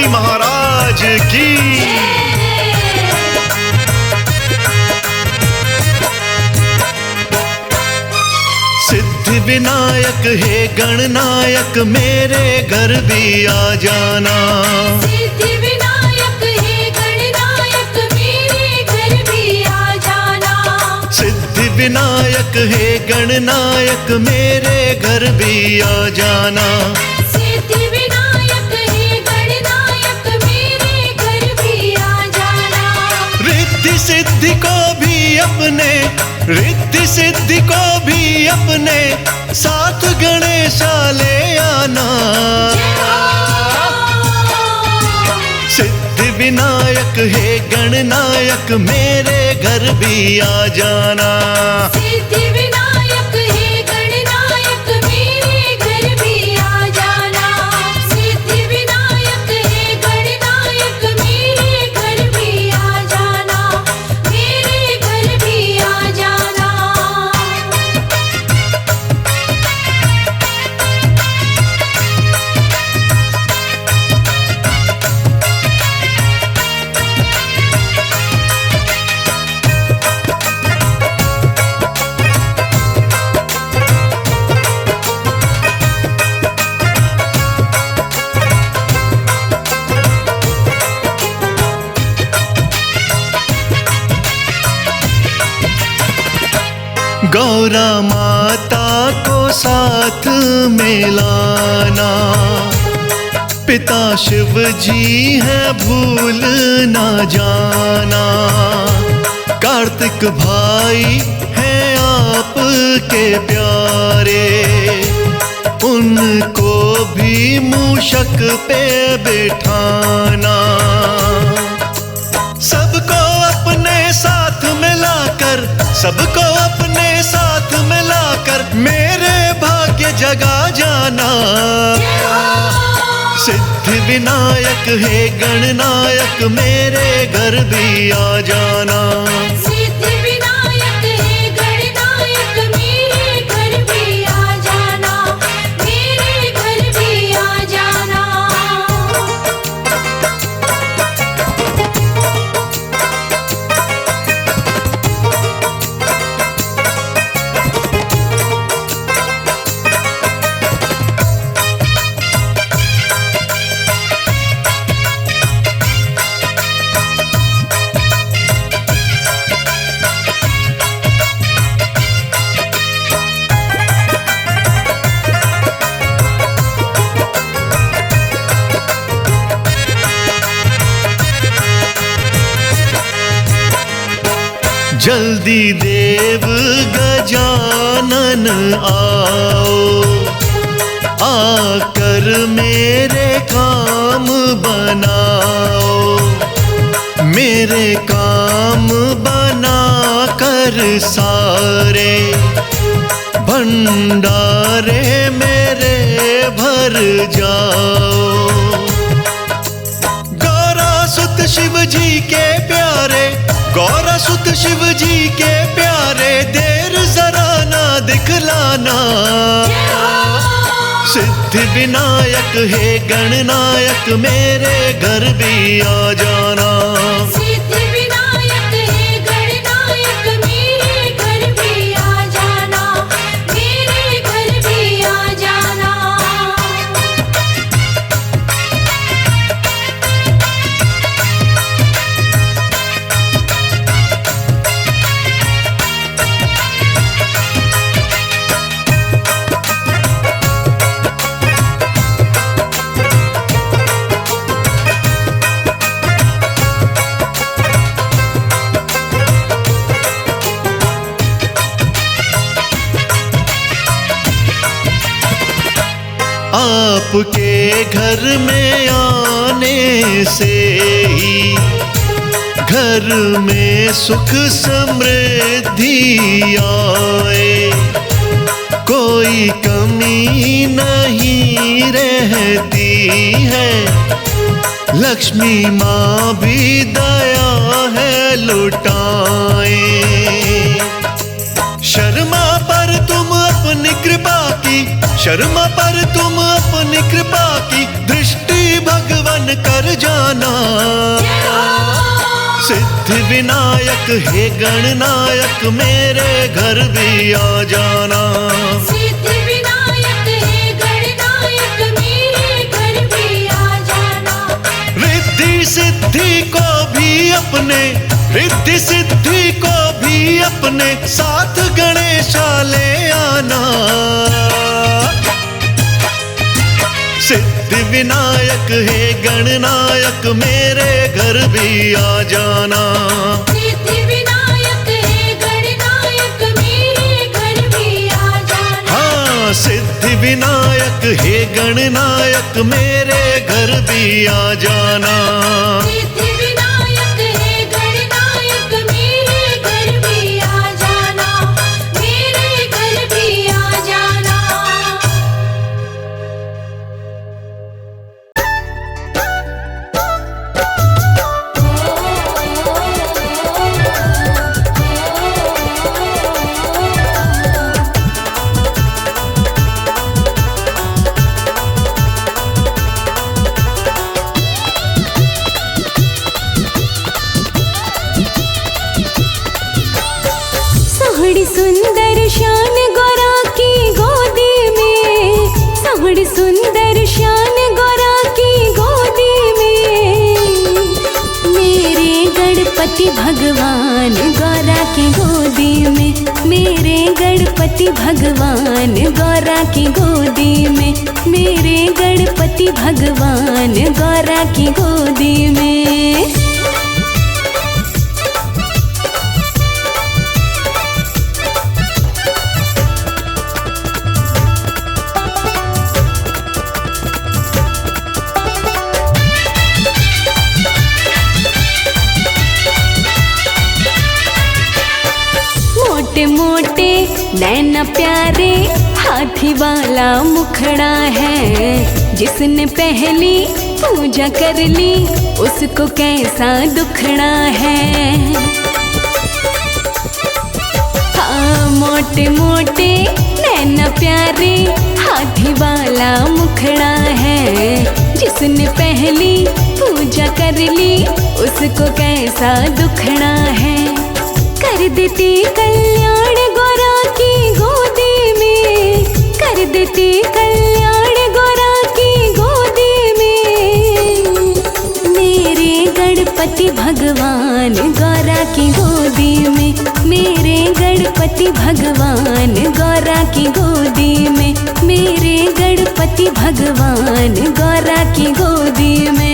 गणपति महाराज की। सिद्धि विनायक हे गणनायक मेरे घर भी आ जाना। सिद्धि विनायक हे गणनायक मेरे घर भी आ जाना। सिद्धि विनायक हे गणनायक मेरे घर भी आ जाना। सिद्धि विनायक हे गणनायक मेरे घर भी आ जाना। रिद्धि सिद्धि को भी अपने, रिद्धि सिद्धि को भी अपने साथ गणेशा ले आना। सिद्धि विनायक हे गणनायक मेरे घर भी आ जाना। सिद्धि विनायक हे गणनायक मेरे घर भी आ जाना। सिद्धि विनायक हे गणनायक मेरे घर भी आ जाना। मेरे घर भी आ जाना। गौरा माता को साथ में लाना। पिता शिव जी है भूल ना जाना। कार्तिक भाई है आपके प्यारे, उनको भी मूषक पे बिठाना। सबको अपने साथ मिलाकर, सबको अपने साथ मिलाकर मेरे भाग्य जगा जाना। सिद्धि विनायक हे गणनायक मेरे घर भी आ जाना। सिद्धि विनायक हे गणनायक मेरे घर भी आ जाना। मेरे घर भी आ जाना। जल्दी देव गजानन आओ, आकर मेरे काम बनाओ। मेरे काम बना कर सारे भंडारे मेरे भर जाओ। गौरा सुत शिव जी के प्यारे, गौरा सुत शिव जी के प्यारे देर जरा ना दिखलाना। सिद्धि विनायक हे गणनायक मेरे घर भी आ जाना। सिद्धि विनायक हे गणनायक मेरे घर भी आ जाना। मेरे घर भी आ जाना। आपके घर में आने से ही घर में सुख समृद्धि आए। कोई कमी नहीं रहती है, लक्ष्मी माँ भी दया है लुटाए। शर्मा पर तुम अपनी कृपा की, शर्मा पर तुम अपनी कृपा की दृष्टि भगवान कर जाना। सिद्धि विनायक हे गणनायक मेरे घर भी आ जाना। सिद्धि विनायक हे गणनायक मेरे घर भी आ जाना। रिद्धि सिद्धि को भी अपने, रिद्धि सिद्धि को भी अपने साथ गणेशा ले आना। सिद्धि विनायक हे गणनायक मेरे घर भी आ जाना। सिद्धि विनायक हे गणनायक मेरे घर भी आ जाना। हाँ, सिद्धि विनायक हे गणनायक मेरे घर भी आ जाना। सिद्धि विनायक हे गणनायक मेरे घर भी आ जाना। मेरे घर भी आ जाना। सोहनी सुंदर शान गोरा की गोदी में, सोहनी सुंदर शान गोरा की गोदी में। मेरे गणपति भगवान गौरा की गोदी में, मेरे गणपति भगवान गौरा की गोदी में, मेरे गणपति भगवान गौरा की गोदी में। मोटे मोटे नैना प्यारे हाथी वाला मुखड़ा है। जिसने पहली पूजा कर ली उसको कैसा दुखड़ा है। हाँ, मोटे मोटे नैना प्यारे हाथी वाला मुखड़ा है। जिसने पहली पूजा कर ली उसको कैसा दुखड़ा है। कर देती कल्याण गौरा की गोदी में, कर देती कल्याण गौरा की गोदी में। मेरे गणपति भगवान गौरा की गोदी में, मेरे गणपति भगवान गौरा की गोदी में, मेरे गणपति भगवान गौरा की गोदी में।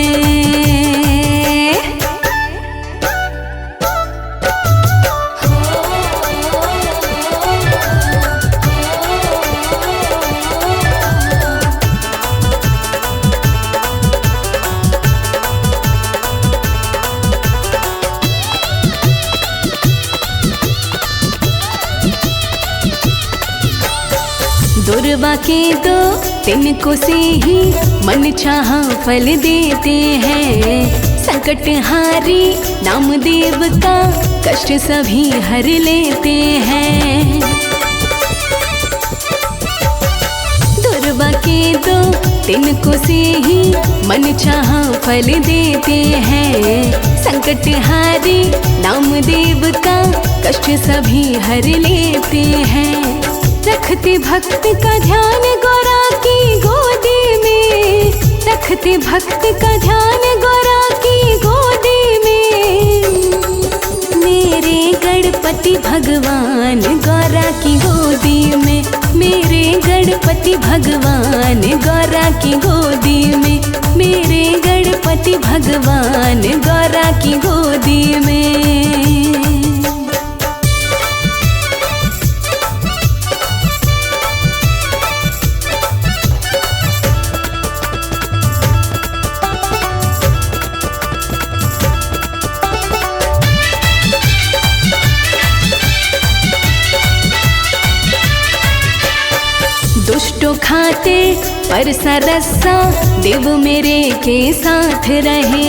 दुर्वा के दो तिनको से ही मन चाहा फल देते हैं। संकट हारी नामदेव का कष्ट सभी हर लेते हैं। दुर्वा के दो तिनको से ही मन चाहा फल देते हैं। संकट हारी नामदेव का कष्ट सभी हर लेते हैं। रखते भक्त का ध्यान गौरा की गोदी में, रखते भक्त का ध्यान गौरा की गोदी में। मेरे गणपति भगवान गौरा की गोदी में, मेरे गणपति भगवान गौरा की गोदी में, मेरे गणपति भगवान गौरा की गोदी में। दुष्टों खाते पर सरसा देव मेरे के साथ रहे।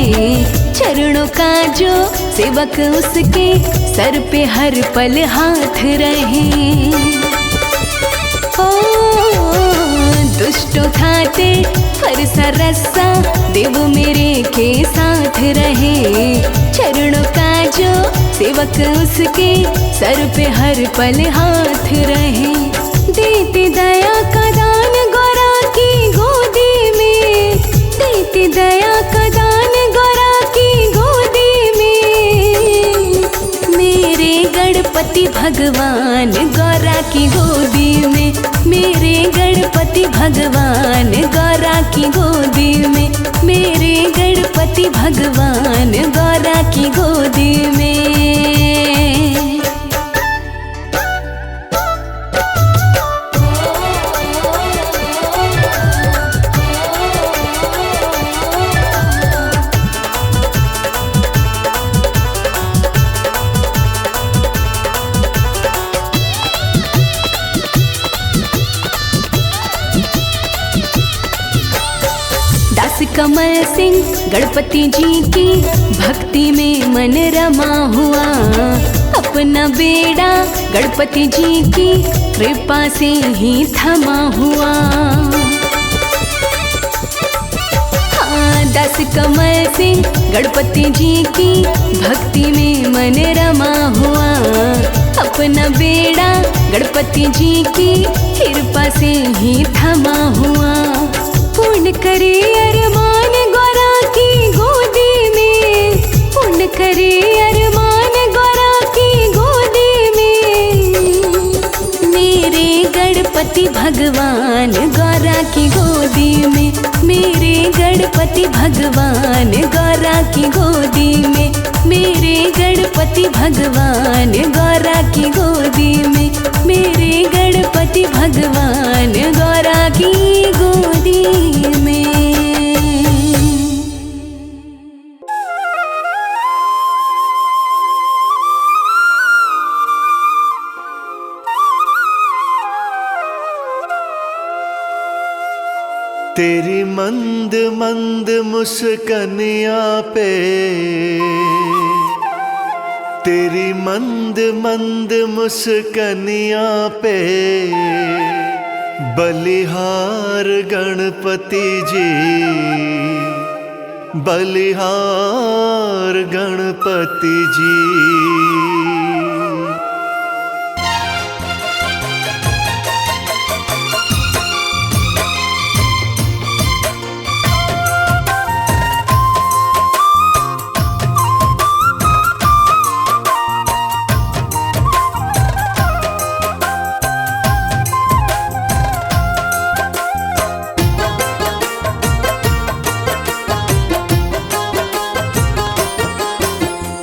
चरणों का जो सेवक उसके सर पे हर पल हाथ रहे। ओ दुष्टों खाते फरसा रस्सा देव मेरे के साथ रहे। चरणों का जो सेवक उसके सर पे हर पल हाथ रहे। देते दया का दान गौरा की गोदी में, देते दया का दान गौरा की गोदी में। मेरे गणपति भगवान गौरा की गोदी में, मेरे गणपति भगवान गौरा की गोदी में, मेरे गणपति भगवान गौरा की गोदी में। कमल सिंह गणपति जी की भक्ति में मन रमा हुआ। अपना बेड़ा गणपति जी की कृपा से ही थमा हुआ। हाँ, दास कमल सिंह गणपति जी की भक्ति में मन रमा हुआ। अपना बेड़ा गणपति जी की कृपा से ही थमा हुआ। पूर्ण करे अरमान गौरा की गोदी में, पूर्ण करे अरमान गौरा की गोदी में। मेरे गणपति भगवान गौरा की गोदी में, मेरे गणपति भगवान गौरा की गोदी में, मेरे गणपति भगवान गौरा की गोदी में, मेरे गणपति भगवान गौरा की गोदी में। तेरी मंद मंद मुस्कनिया पे, तेरी मंद मंद मुस्कनिया पे बलिहार गणपति जी, बलिहार गणपति जी।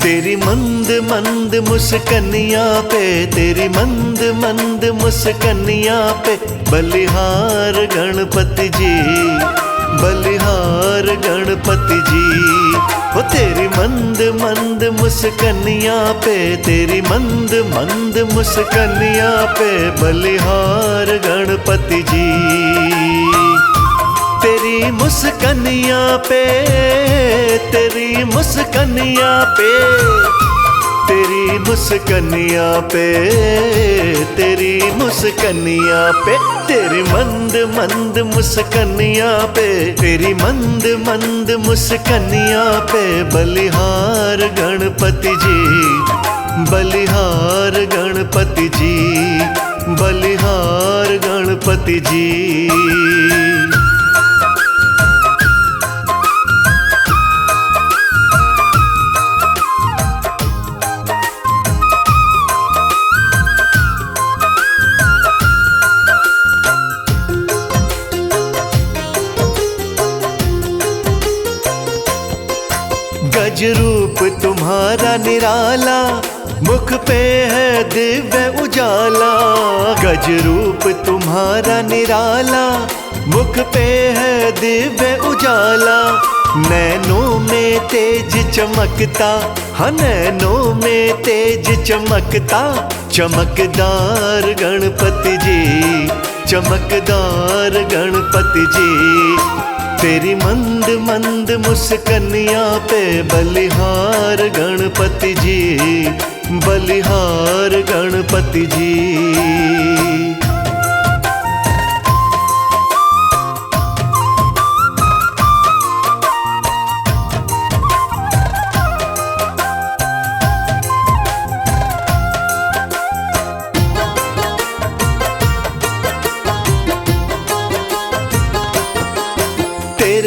तेरी मंद मंद मुस्कनिया पे, तेरी मंद मंद मुस्कनिया पे बलिहार गणपति जी, बलिहार गणपति जी। ओ तेरी मंद मंद मुस्कनिया पे, तेरी मंद मंद मुस्कनिया पे बलिहार गणपति जी। तेरी मुस्कनिया पे, तेरी मुस्कनिया पे, तेरी मुस्कनिया पे, तेरी मुस्कनिया पे, तेरी मंद मंद मुस्कनिया पे, तेरी मंद मंद मुस्कनिया पे बलिहार गणपति जी, बलिहार गणपति जी, बलिहार गणपति जी। गज रूप तुम्हारा निराला, मुख पे है दिव्य उजाला। गज रूप तुम्हारा निराला, मुख पे है दिव्य उजाला। नैनों में तेज चमकता, हाँ नैनों में तेज चमकता, चमकदार गणपति जी, चमकदार गणपति जी। तेरी मंद मंद मुस्कनिया पे बलिहार गणपति जी, बलिहार गणपति जी।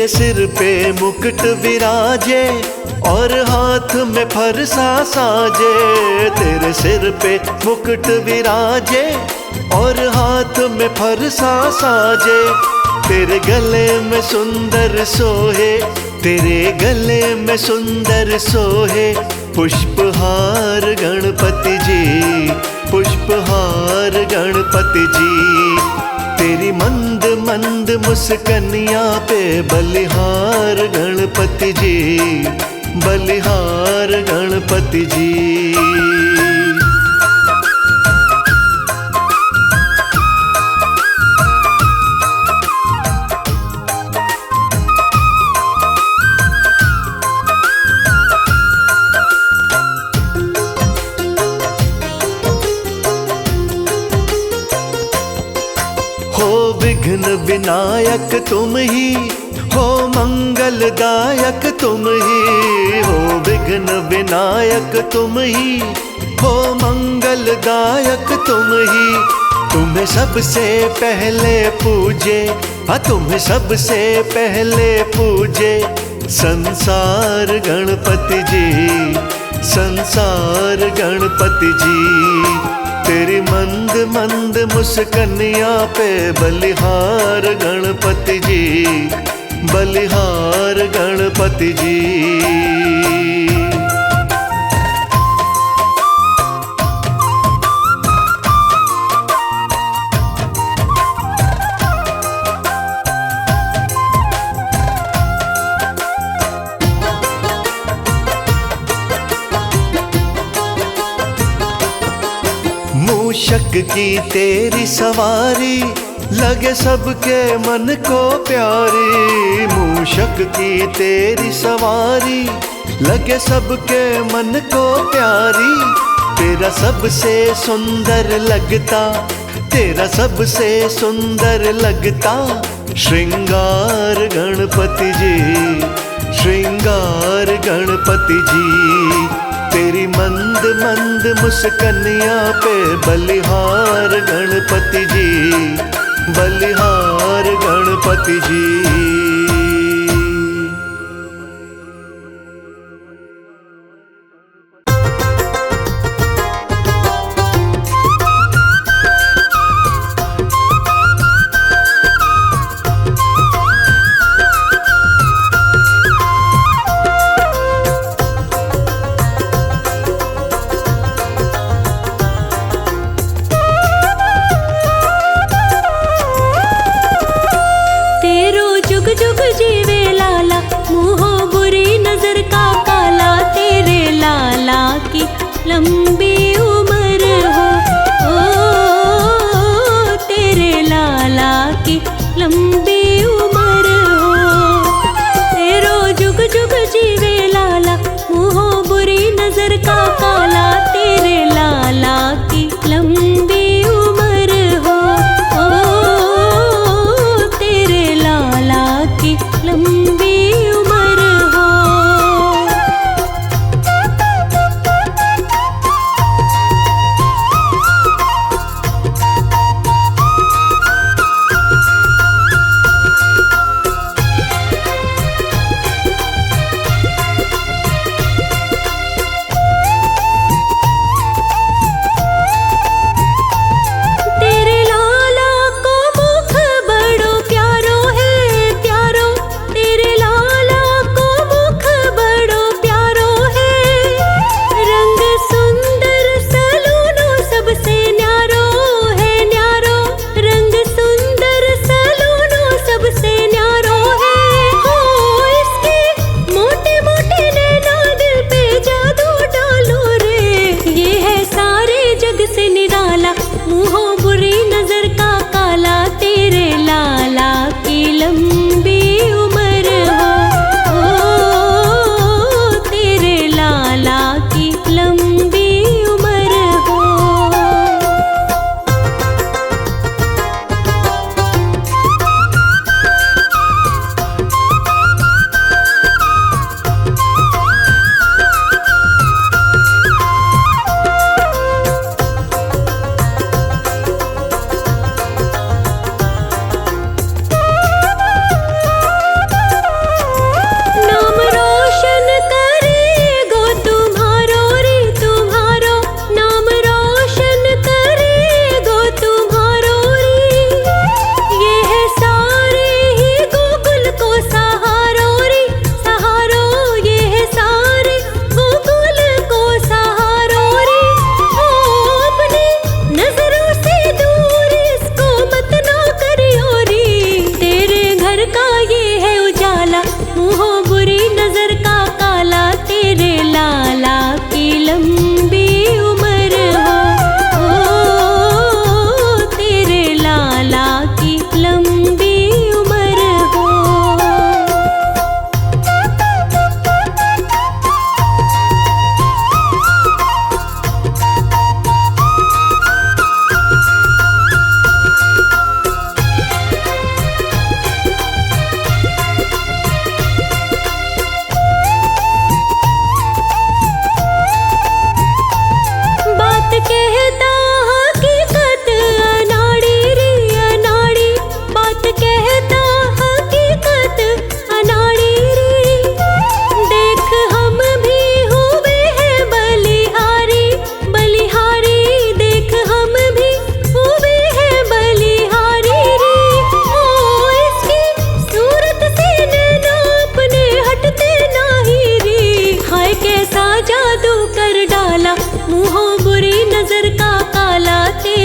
सिर पे मुकुट विराजे और हाथ में फरसा साजे। तेरे सिर पे मुकुट विराजे और हाथ में फरसा साजे। तेरे गले में सुंदर सोहे, तेरे गले में सुंदर सोहे पुष्पहार गणपति जी, पुष्पहार गणपति जी। तेरी मंद मंद मुस्कनिया पे बलिहार गणपति जी, बलिहार गणपति जी। हो विघ्न विनायक तुम ही, हो मंगलदायक तुम ही। हो विघ्न विनायक तुम ही, हो मंगलदायक तुम ही। तुम्हें सबसे पहले पूजे, तुम्हें सबसे पहले पूजे संसार गणपति जी, संसार गणपति जी। तेरी मंद मंद मुस्कनिया पे बलिहार गणपति जी, बलिहार गणपति जी। मूषक की तेरी सवारी लगे सबके मन को प्यारी। मूषक की तेरी सवारी लगे सबके मन को प्यारी। तेरा सबसे सुंदर लगता, तेरा सबसे सुंदर लगता श्रृंगार गणपति जी, श्रृंगार गणपति जी। तेरी मंद मंद मुस्कनिया पे बलिहार गणपति जी, बलिहार गणपति जी। जुग जुग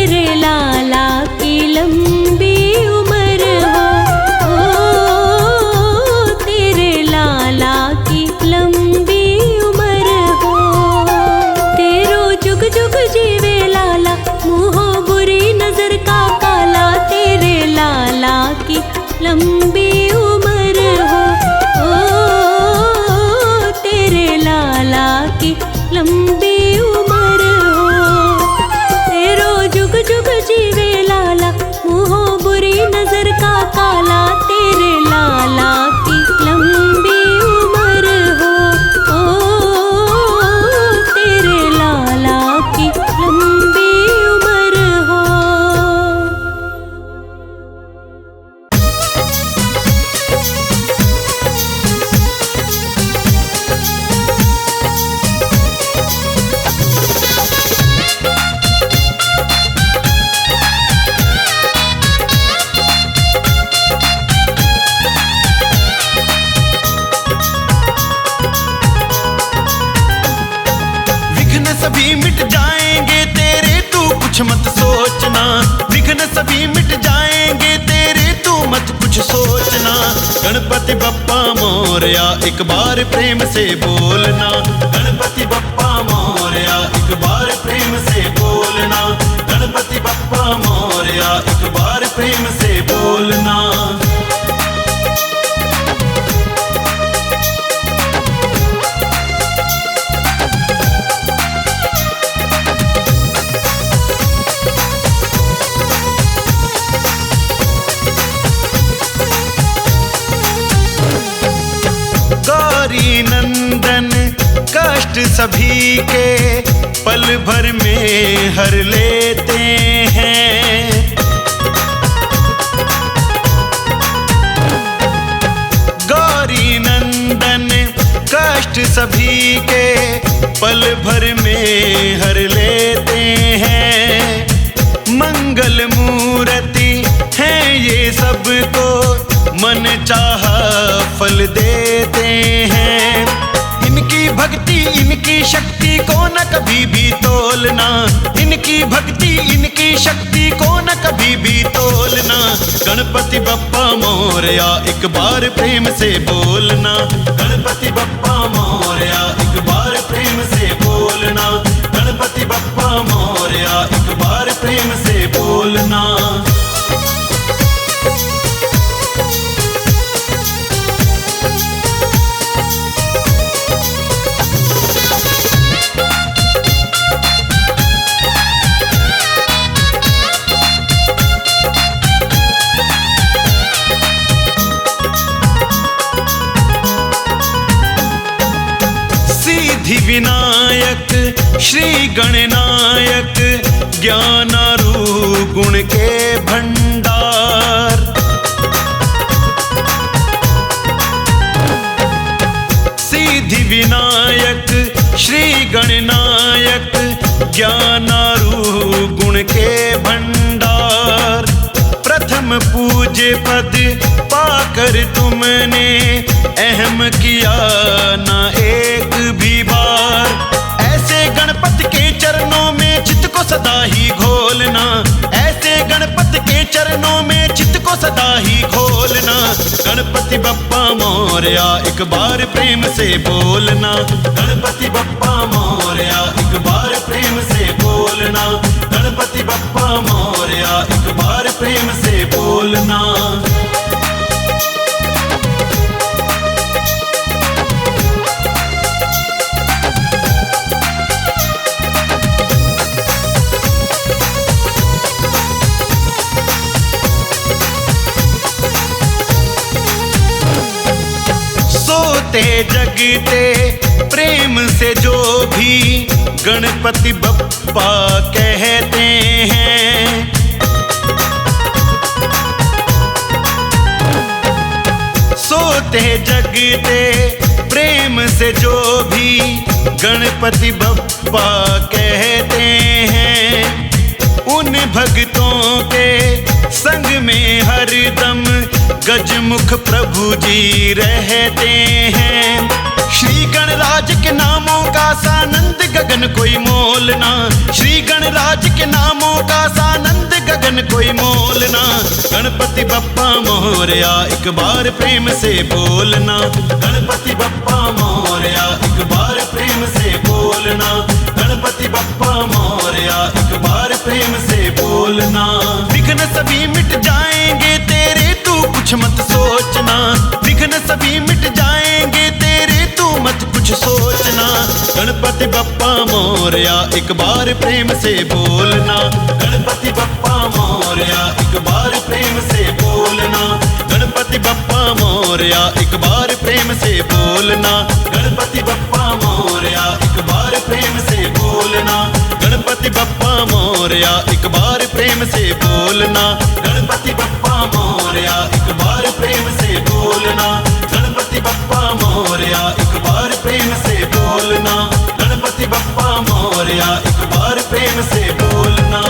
तेरे लाला की लंबी उम्र हो, तेरे लाला की लंबी उम्र हो। तेरो जुग जुग जीवे लाला, मुँहो बुरी नजर का काला, तेरे लाला की लंबी उम्र हो, तेरे लाला की लंबी उम्र हो। तेरो जुग जुग जीवे लाला, मुँहो बुरी नजर का काला, तेरे लाला की लंबी उम्र हो, तेरे लाला की लंबी उम्र हो। विघ्न सभी मिट जाएंगे तेरे, तू कुछ मत सोचना। विघ्न सभी मिट जाएंगे तेरे, तू मत कुछ सोचना। गणपति बप्पा मोरया एक बार प्रेम से बोलना। गणपति बप्पा मोरया एक बार प्रेम से बोलना। गणपति बप्पा मोरया एक बार प्रेम से बोलना। गौरी नंदन कष्ट सभी के पल भर में हर लेते हैं। गौरी नंदन कष्ट सभी के पल भर में हर लेते हैं। मंगल मूर्ति हैं ये सबको, मन चाहा फल देते हैं। इनकी भक्ति इनकी शक्ति को न कभी भी तोलना। इनकी भक्ति इनकी शक्ति को न कभी भी तोलना। गणपति बप्पा मोरया एक बार प्रेम से बोलना। गणपति बप्पा मोरया एक बार प्रेम से बोलना। गणपति बप्पा मोरया एक बार प्रेम से बोलना। सिद्धि विनायक श्री गणनायक, ज्ञानारू गुण के भंडार। सिद्धि विनायक श्री गणनायक, ज्ञानारू गुण के भंडार। प्रथम पूज्य पद पाकर तुमने अहम किया ना एक भी बार। ऐसे गणपति के चरणों में चित्त को सदा ही घोलना। ऐसे गणपति के चरणों में चित्त को सदा ही घोलना। गणपति बप्पा मोरया एक बार प्रेम से बोलना। गणपति बप्पा मोरया एक बार प्रेम से बोलना। गणपति बप्पा मोरया एक बार प्रेम से बोलना। सोते जगते प्रेम से जो भी गणपति बप्पा कहते हैं। सोते जगते प्रेम से जो भी गणपति बप्पा कहते हैं। उन भक्तों के संग में हरदम गजमुख प्रभु जी रहते हैं। श्री गणराज के नामों का सानंद गगन कोई मोल ना। श्री गणराज के नामों का सानंद बिन कोई मोलना। गणपति बप्पा मोरया एक बार प्रेम से बोलना। गणपति बप्पा मोरया एक बार प्रेम से बोलना। गणपति बप्पा मोरया एक बार प्रेम से बोलना। विघ्न सभी मिट जाएंगे तेरे, तू कुछ मत सोचना। विघ्न सभी मिट जाएंगे तेरे, तू मत कुछ सोचना। गणपति बप्पा मोरया एक बार प्रेम से बोलना। गणपति बप्पा मोरया एक बार प्रेम से बोलना। गणपति बप्पा मोरया एक बार प्रेम से बोलना। गणपति बप्पा मोरया एक बार प्रेम से बोलना। गणपति बप्पा मोरया एक बार प्रेम से बोलना। गणपति बप्पा मोरया एक बार प्रेम से बोलना। गणपति बप्पा मोरया एक बार प्रेम से बोलना। गणपति बप्पा मोरया एक बार प्रेम से बोलना।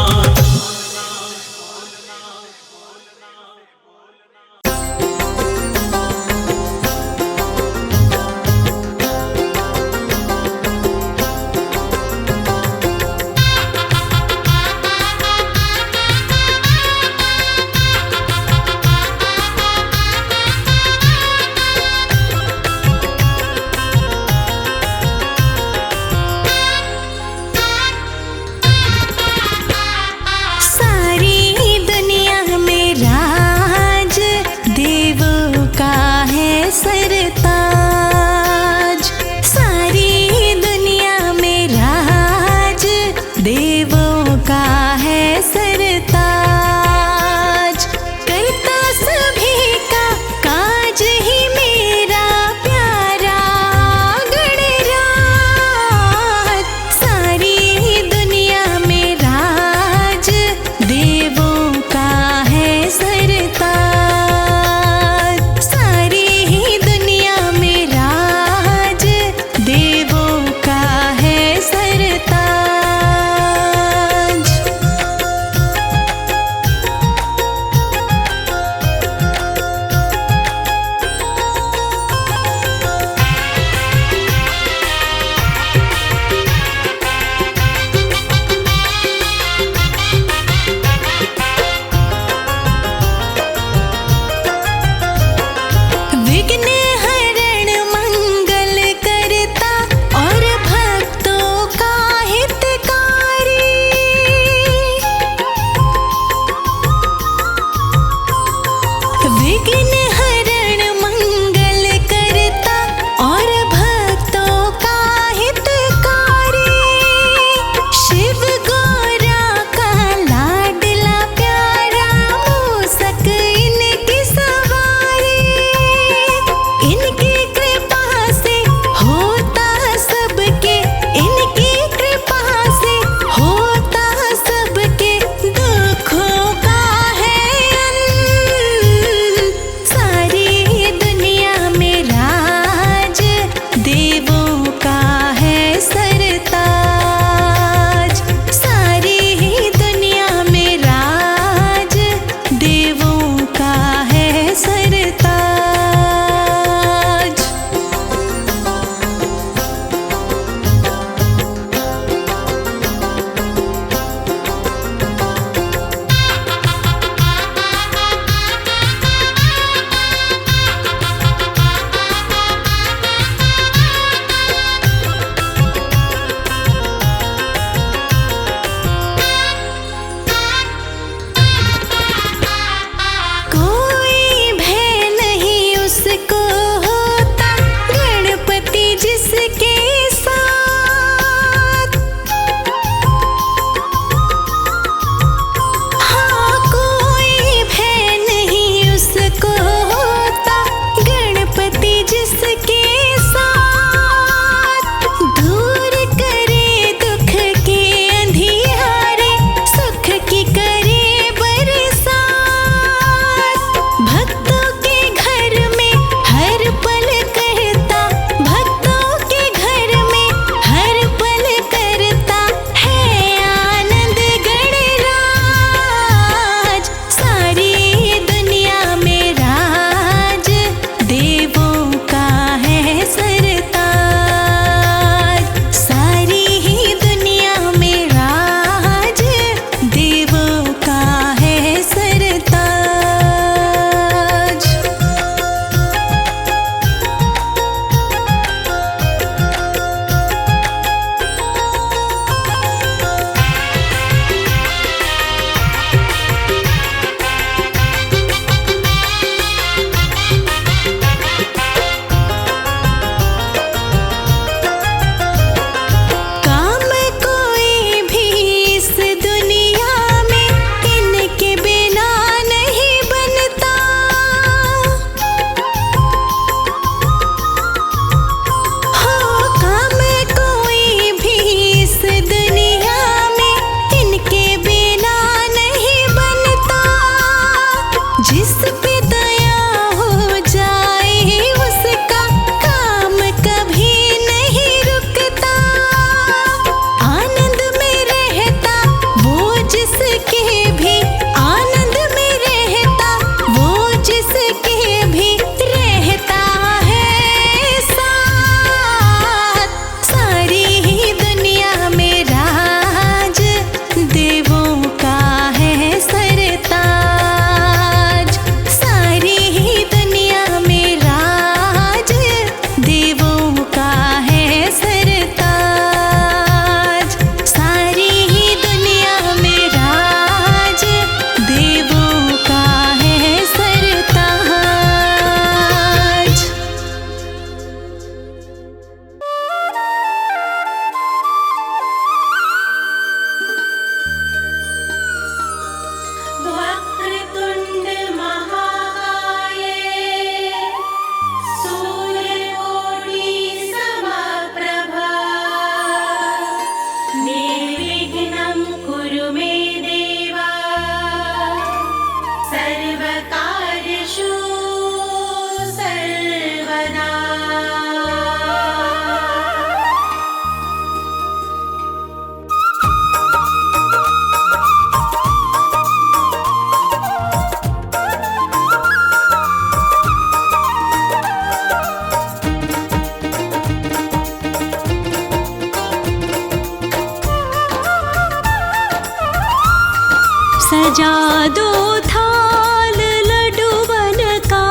सजा दो थाल लड्डूवन का,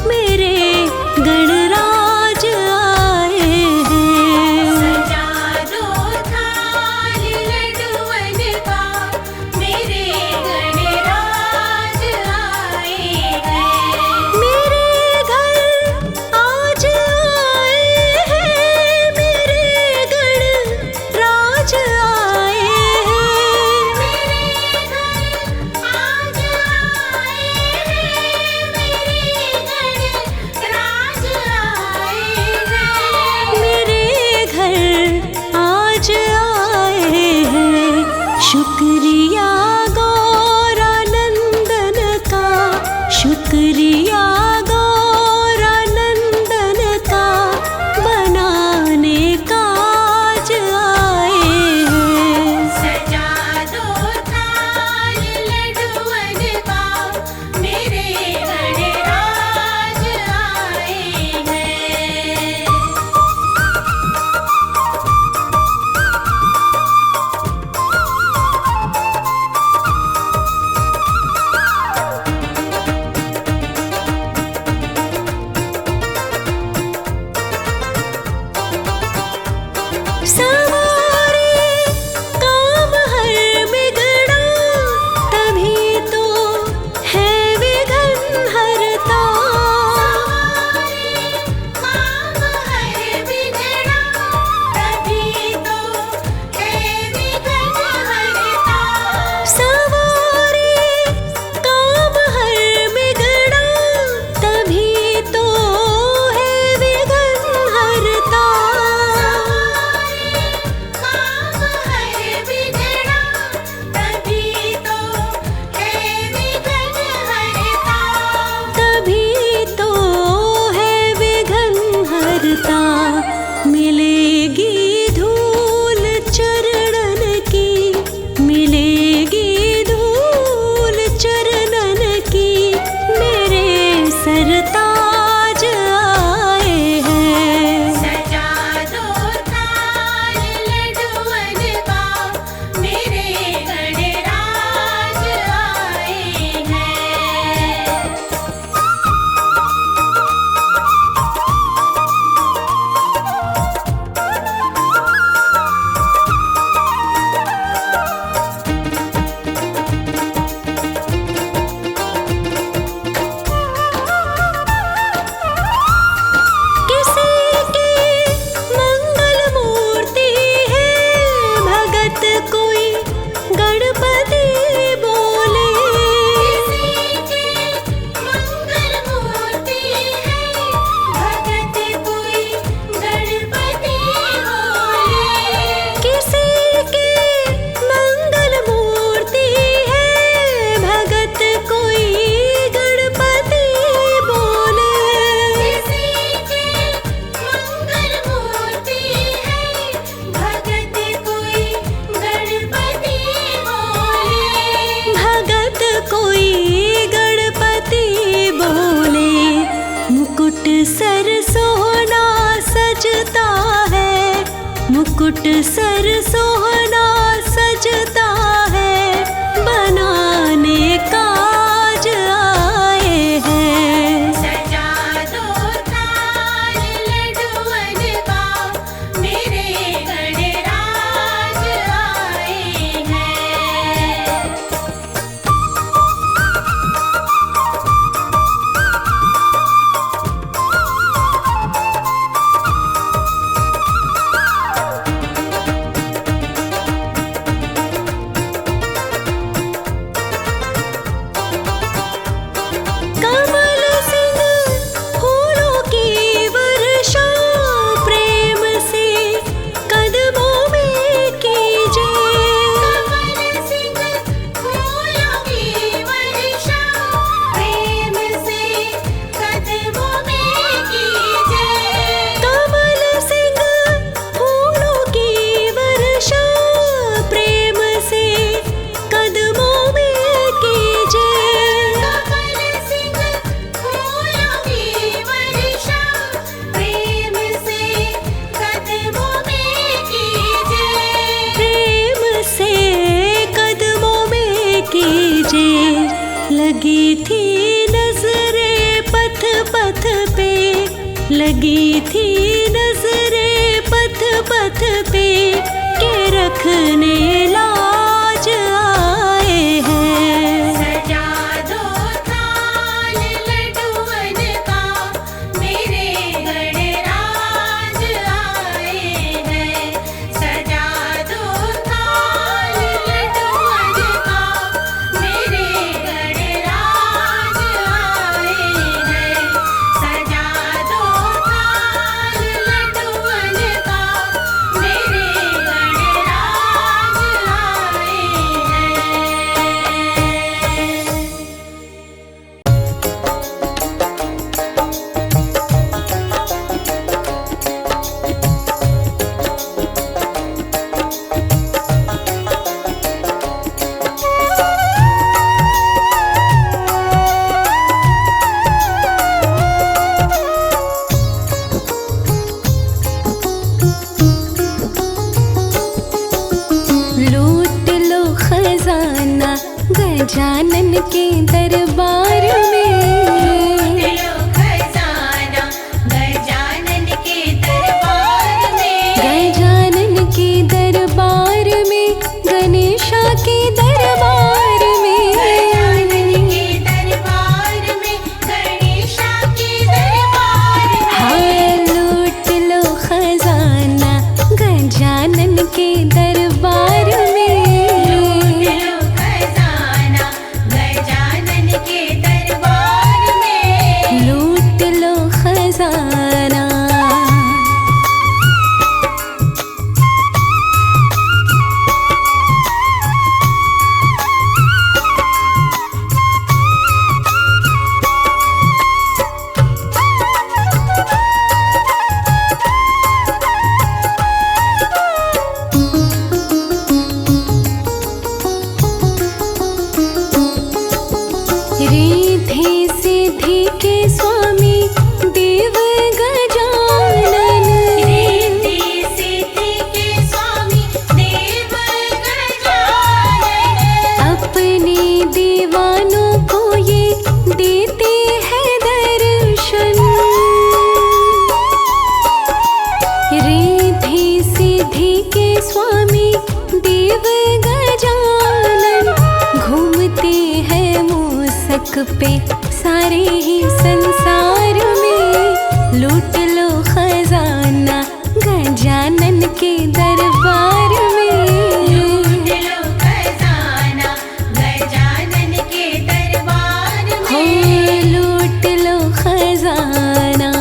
मेरे गणराज आए हैं। सजा दो थाल लड्डूवन का, मेरे गणराज आए हैं। मेरे घर आज आए हैं, मेरे गणराज आए हैं। मेरे घर आज आए हैं, मेरे गणराज आए हैं। मेरे घर आज आए हैं। शुक्रिया गौरानंदन का, शुक्रिया गौरानंदन का, बनाने काज आए हैं। सजा दो थाल लड्डूवन का, मेरे गणराज आए हैं। सवारे काम हर बिगड़ा, तभी तो है विघ्न हरता। काम हर बिगड़ा, तभी तो है विघ्न हरता। सवारे काम हर बिगड़ा, तभी तो है विघ्न हरता। काम हर बिगड़ा, तभी तो है विघ्न हरता। तभी तो है विघ्न हरता। मिलेगी धूल चरणन की, मिलेगी धूल चरणन की, मेरे सरताज आए हैं। सजा दो थाल लड्डूवन का, मेरे गणराज आए हैं। किसी की मंगल मूर्ति है, भगत कोई गणपति बोले। किसी की मंगल मूर्ति है, भगत कोई गणपति बोले। किसी की मंगल मूर्ति है, भगत कोई गणपति बोले। किसी की मंगल मूर्ति है, भगत कोई गणपति बोले। भगत कोई गणपति बोले। मुकुट सर सोहना सजता है, मुकुट सर सोहना सजता है, बनाने काज आए हैं। सजा दो थाल लड्डूवन का, मेरे गणराज आए हैं। लगी थी नजरें पथ पथ पे के रखने लाज आए हैं। सजा दो थाल लड्डुअन का मेरे गणराज आए हैं। सजा दो थाल लड्डुअन का मेरे गणराज आए हैं। सजा दो थाल लड्डुअन का मेरे गणराज आए हैं। लूट लो खजाना गजानन के दरबार में। लो खजाना गजानन के दरबार में। गजानन के दरबार में, गणेशा के दरबार में। गजानन के दरबार में गणेशा के दरबार में। हाँ, लूट लो खजाना गजानन के दरबार में। लो खजाना गजानन के दरबार में। लूट लो खजाना। रिद्धि सिद्धि के स्वामी देव गजानन। रिद्धि सिद्धि के स्वामी देव गजानन। अपने दीवानों को ये देते हैं दर्शन। रिद्धि सिद्धि के स्वामी देव गजानन घूमते हैं मूसक पे सारे ही संसार में। लूट लो खजाना गजानन के दरबार में। लो खजाना गजानन के दरबार हो, में। लूट लो खजाना।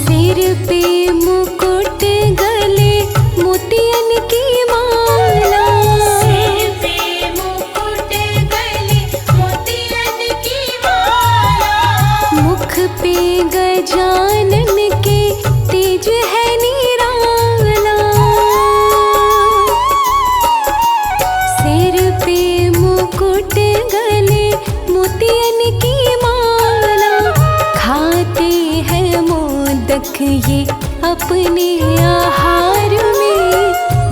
सिर पे मुकुट गले मोतियन की माला। सिर पे मुकुट गले मोतियन की माला। मुख पे गजानन के तेज है निराला। सिर पे मुकुट गले मोतियन की माला। खाते हैं मोदक ये अपने आहार में।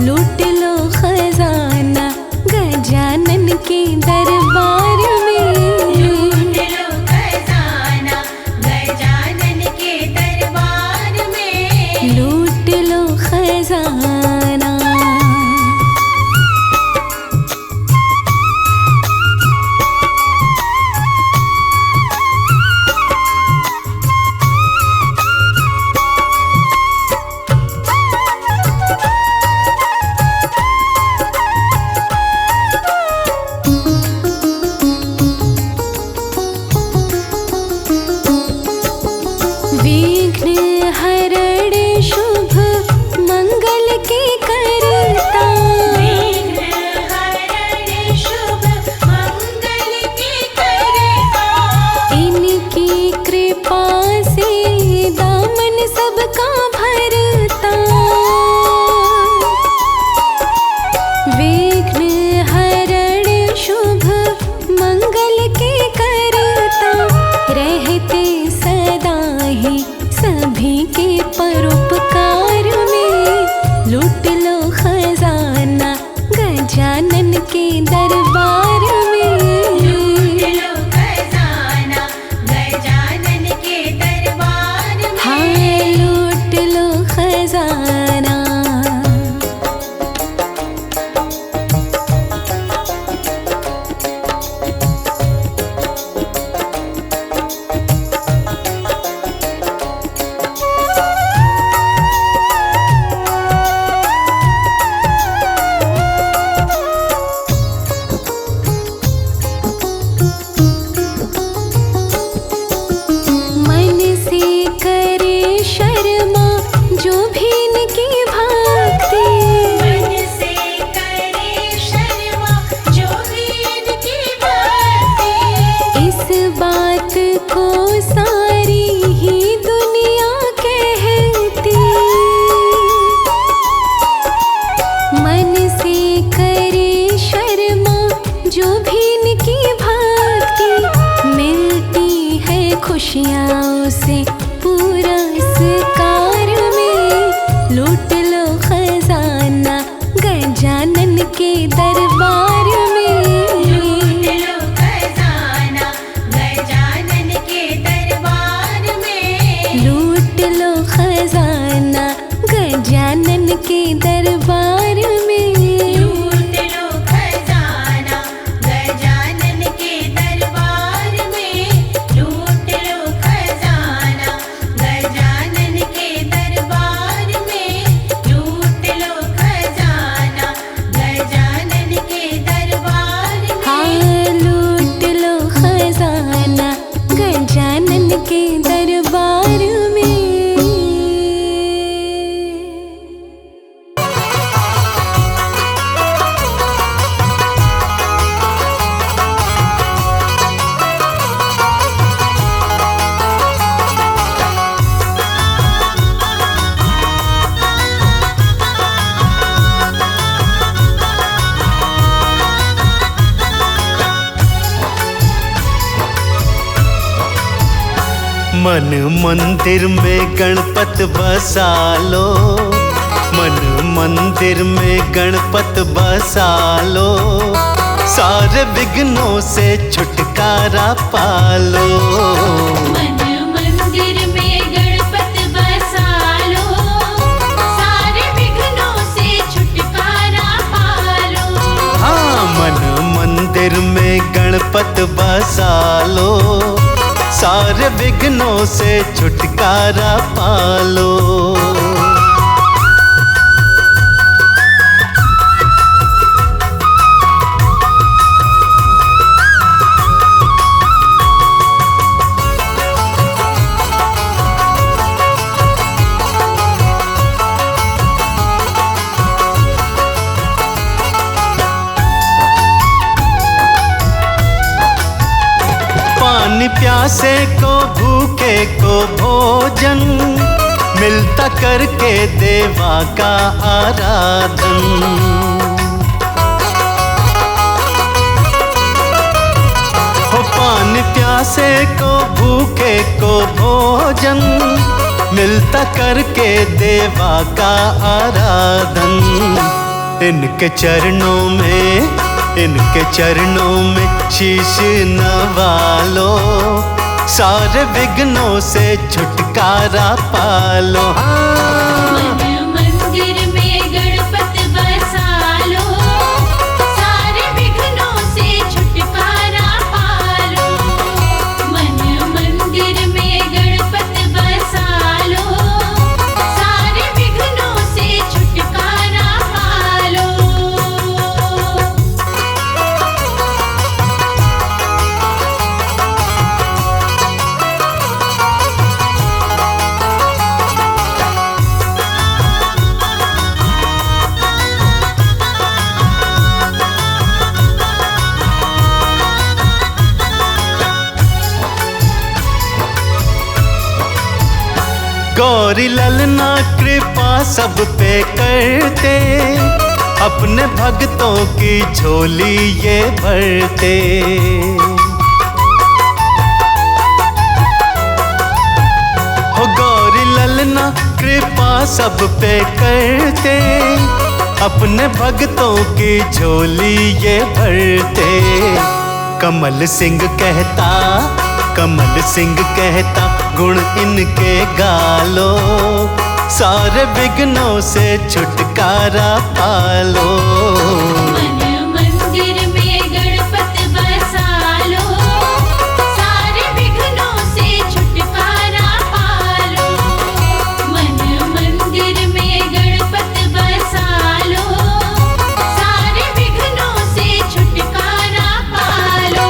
लूट लो खजाना गजानन के दरबार में। लो खजाना गजानन के दरबार में। लूट लो खजाना। विघ्न हरण शुभ मंगल के करता। विघ्न हरण शुभ मंगल के करता। इनकी कृपा से दामन सबका भरता। वे को सारी ही दुनिया कहती, मन से करे शर्मा जो भी इनकी भक्ति, मिलती है खुशियाँ उसे पूरा इस कार में। लूट लो खजाना गजानन के दरबार में, लूट लो खजाना गजानन के दरबार में, लूट लो खजाना गजानन के दरबार में। लूट लो खजाना गजानन के दरबार में, लूट लो खजाना गजानन के दरबार में, लूट लो खजाना गजानन के दरबार में। हाँ, लूट लो खजाना गजानन के दरबार में। मन मंदिर में गणपत बसा लो, मन मंदिर में गणपत बसा लो, सारे विघ्नों से छुटकारा पालो। मन मंदिर में गणपत बसा लो, सारे विघ्नों से छुटकारा पालो। हाँ, मन मंदिर में गणपत बसा लो, सारे विघ्नों से छुटकारा पालो। पानी प्यासे को भूखे को भोजन, मिलता करके देवा का आराधन। हो पानी प्यासे को भूखे को भोजन, मिलता करके देवा का आराधन। इनके चरणों में, इनके चरणों में शीश नवालो, सारे विघ्नों से छुटकारा पालो। मन मंदिर में गणपत बसा लो, सारे विघ्नों से छुटकारा पालो। मन मंदिर में गणपत बसा लो, सारे विघ्नों से छुटकारा पालो। गौरी ललना कृपा सब पे करते, अपने भक्तों की झोली ये भरते। हो गौरी ललना कृपा सब पे करते, अपने भक्तों की झोली ये भरते। कमल सिंह कहता, कमल सिंह कहता, गुण इनके गालो, सारे विघ्नों से छुटकारा पालो। मन मंदिर में गणपत बसा लो, सारे विघ्नों से छुटकारा पालो। मन मंदिर में गणपत बसा लो, सारे विघ्नों से छुटकारा पालो।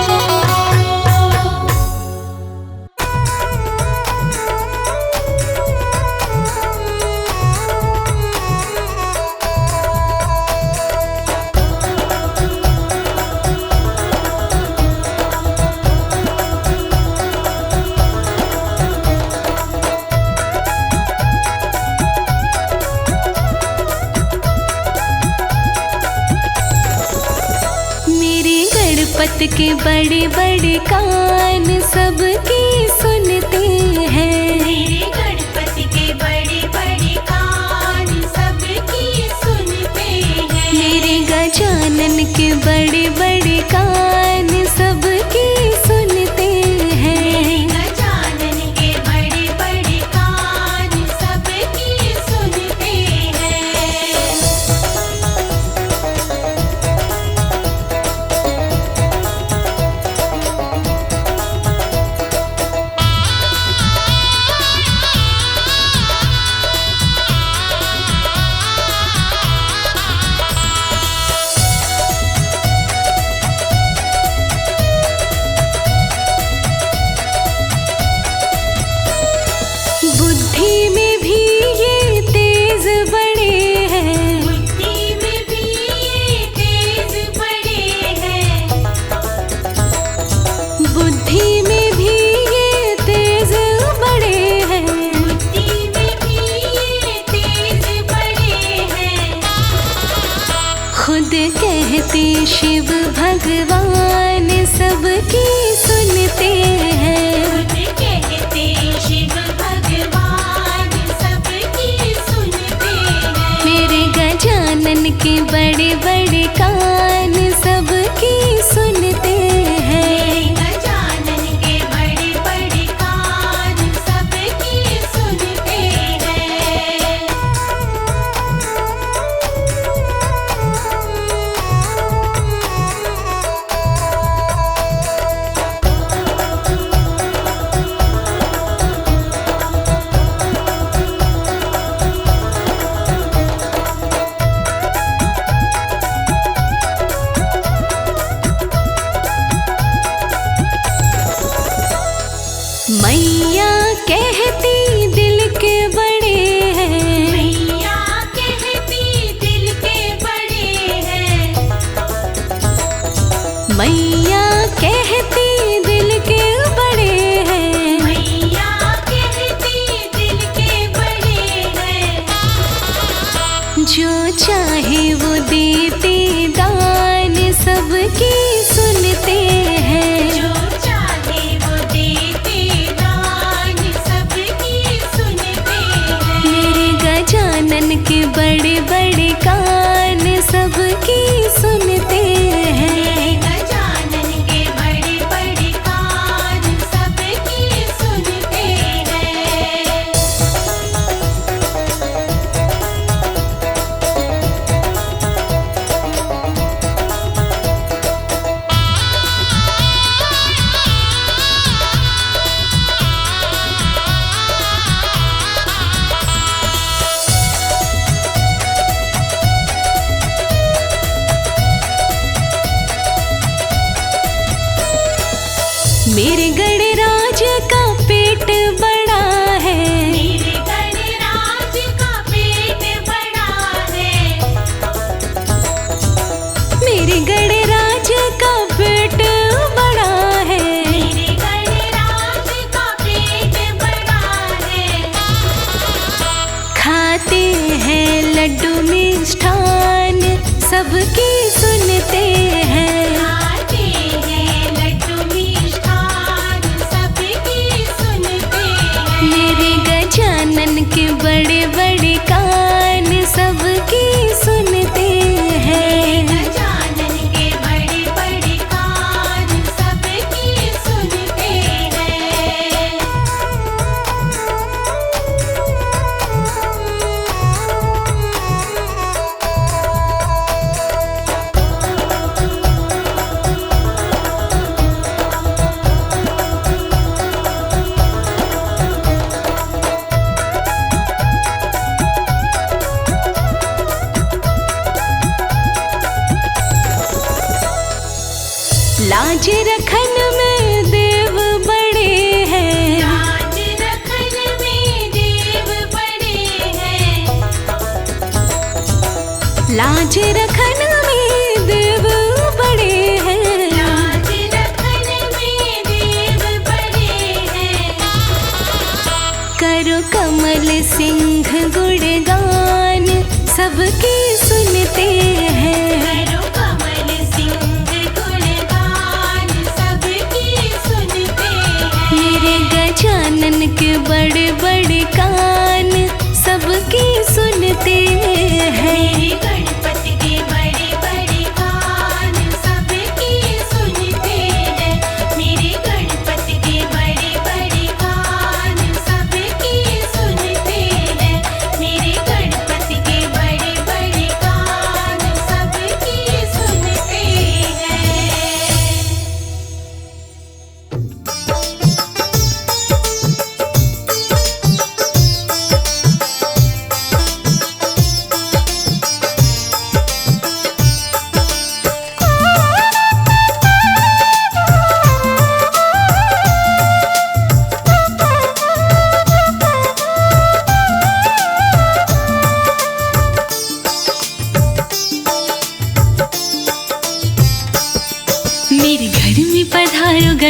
के बड़े बड़े कान सबकी सुनते हैं। मेरे गणपति के बड़े बड़े कान सबकी सुनते हैं। मेरे गजानन के बड़े बड़े कान सबकी सुनते हैं। गजानन के बड़े बड़े कान सबकी सुनते हैं। बुद्धि में भी ये तेज बड़े हैं। बुद्धि में भी ये तेज बड़े हैं। बुद्धि में भी ये तेज बड़े हैं। बुद्धि में भी ये तेज बड़े हैं। खुद कहते शिव भगवान सबकी सुनते हैं। खुद कहते शिव भगवान सबकी सुनते हैं। मेरे गजानन के बड़े बड़े कान सबकी सुनते हैं। गजानन के बड़े बड़े कान सबकी सुनते हैं। मैया कहती दिल के बड़े हैं। मैया कहती दिल के बड़े हैं। मैया कहती दिल के बड़े हैं। मैया कहती दिल के बड़े हैं। जो चाहे वो देते दान सबकी सुनते हैं। जो चाहे वो देते दान सबकी सुनते हैं। मेरे गजानन के बड़े बड़े कान सबकी सुनते हैं। गजानन के बड़े बड़े कान सबकी सुनते हैं। मेरे गणराज का पेट बड़ा है। मेरे गणराज का पेट बड़ा है। मेरे गणराज का पेट बड़ा है। मेरे गणराज का पेट बड़ा है। खाते हैं लड्डू मिष्ठान सबकी सुनते हैं। खाते हैं लड्डू मिष्ठान सबकी सुनते हैं। मेरे गजानन के बड़े बड़े कान सबकी सुनते हैं। गजानन के बड़े बड़े कान सबकी सुनते हैं। लाज रखन में देव बड़े हैं। लाज रखन में देव बड़े हैं। लाज रखन में देव बड़े हैं। लाज रखन में देव बड़े हैं। करो कमल सिंह गुणगान सबकी सुनते हैं। करो कमल सिंह गुणगान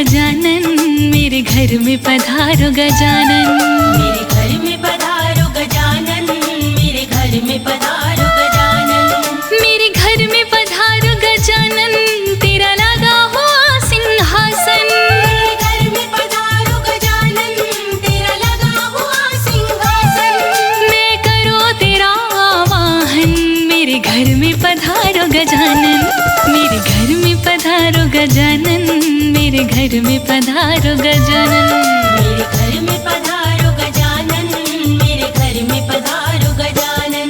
गजानन मेरे घर में पधारो गजानन। मेरे घर में पधारो गजानन, मेरे घर में पधारो गजानन। मेरे घर में पधारो गजानन, तेरा लगा हुआ सिंहासन। मेरे घर में पधारो गजानन, तेरा लगा हुआ सिंहासन। मैं करो तेरा आवाहन, मेरे घर में पधारो गजानन। मेरे घर में पधारो गजानन, मेरे घर में पधारो गजानन। मेरे घर में पधारो गजानन, मेरे घर में पधारो गजानन।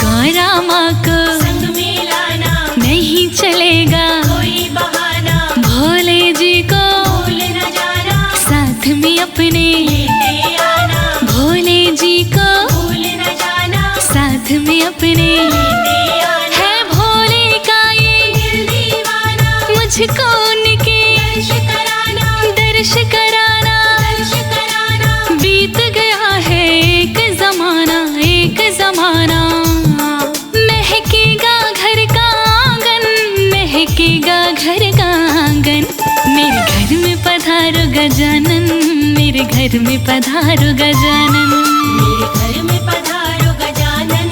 गौरा माँ को संग में लाना नहीं चलेगा, कोई बहाना, भोले जी को भूल न जाना, साथ में अपने। लेते आना, भोले जी को भूल न जाना, साथ में अपने। लेते आना। है भोले का ये दिल दीवाना, मुझको उनके दर्श कराना, दर्श कराना। दर्श कराना। बीत गया है एक जमाना, एक जमाना। महकेगा घर का आंगन, महकेगा घर का आंगन। मेरे घर में पधारो गजानन, मेरे घर में पधारो गजानन। मेरे घर में पधारो गजानन,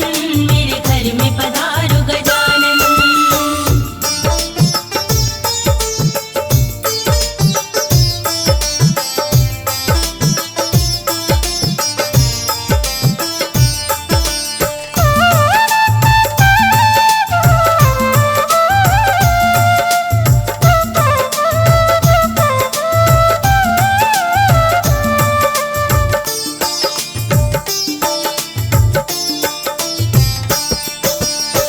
मेरे घर में पधारो गजानन।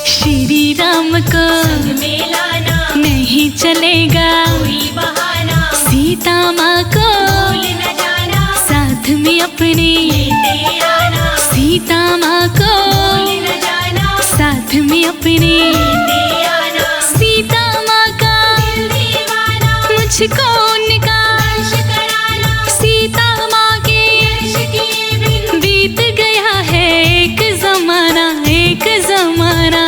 श्री राम को संग में लाना, नहीं चलेगा, कोई बहाना, सीता माँ को भूल न जाना, साथ में अपने। लेते आना, सीता माँ को भूल न जाना, साथ में अपने। लेते आना। सीता माँ का दिल दीवाना, मुझको उनका दर्श कराना, सीता माँ के दर्श किए बिन बीत गया है एक जमाना, एक जमाना।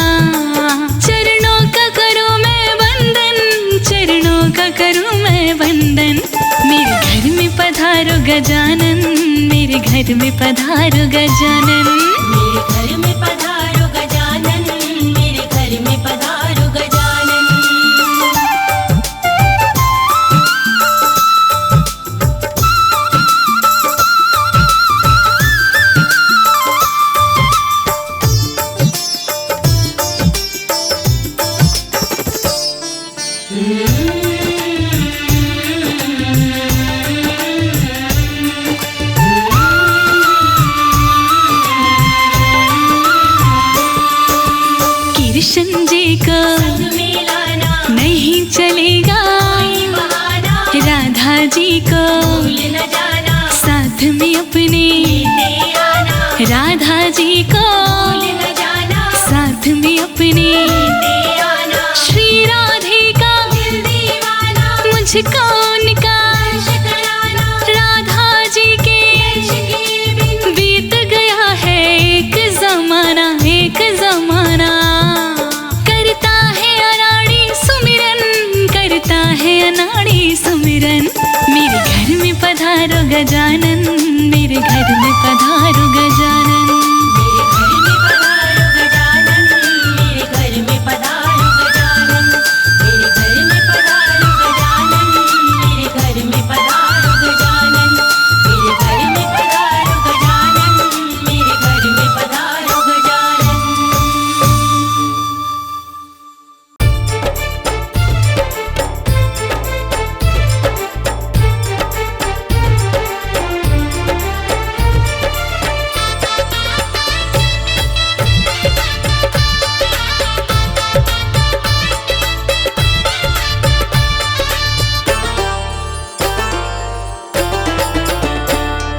चरणों का करूँ मैं वंदन, चरणों का करूँ मैं वंदन। मेरे घर में पधारो गजानन, मेरे घर में पधारो गजानन। मेरे घर में पधारो गजानन, मेरे घर में पधारो गजानन। कृष्ण जी को संग में लाना, नहीं चलेगा, कोई बहाना, राधा जी को भूल न जाना, साथ में अपने। लेते आना, राधा जी को भूल न जाना, साथ में अपने। लेते आना। श्री राधे का दिल दीवाना, मुझको उनका दर्श कराना, राधा जी के दर्श किए बिन बीत गया है एक जमाना, एक जमाना। करता है अनाड़ी सुमिरन, करता है अनाड़ी सुमिरन। मेरे घर में पधारो गजानन, मेरे घर में पधारो गजानन। मेरे घर में पधारो गजानन, मेरे घर में पधारो गजानन। मेरे घर में पधारो गजानन, मेरे घर में पधारो गजानन। मेरे घर में पधारो गजानन, मेरे घर में पधारो गजानन।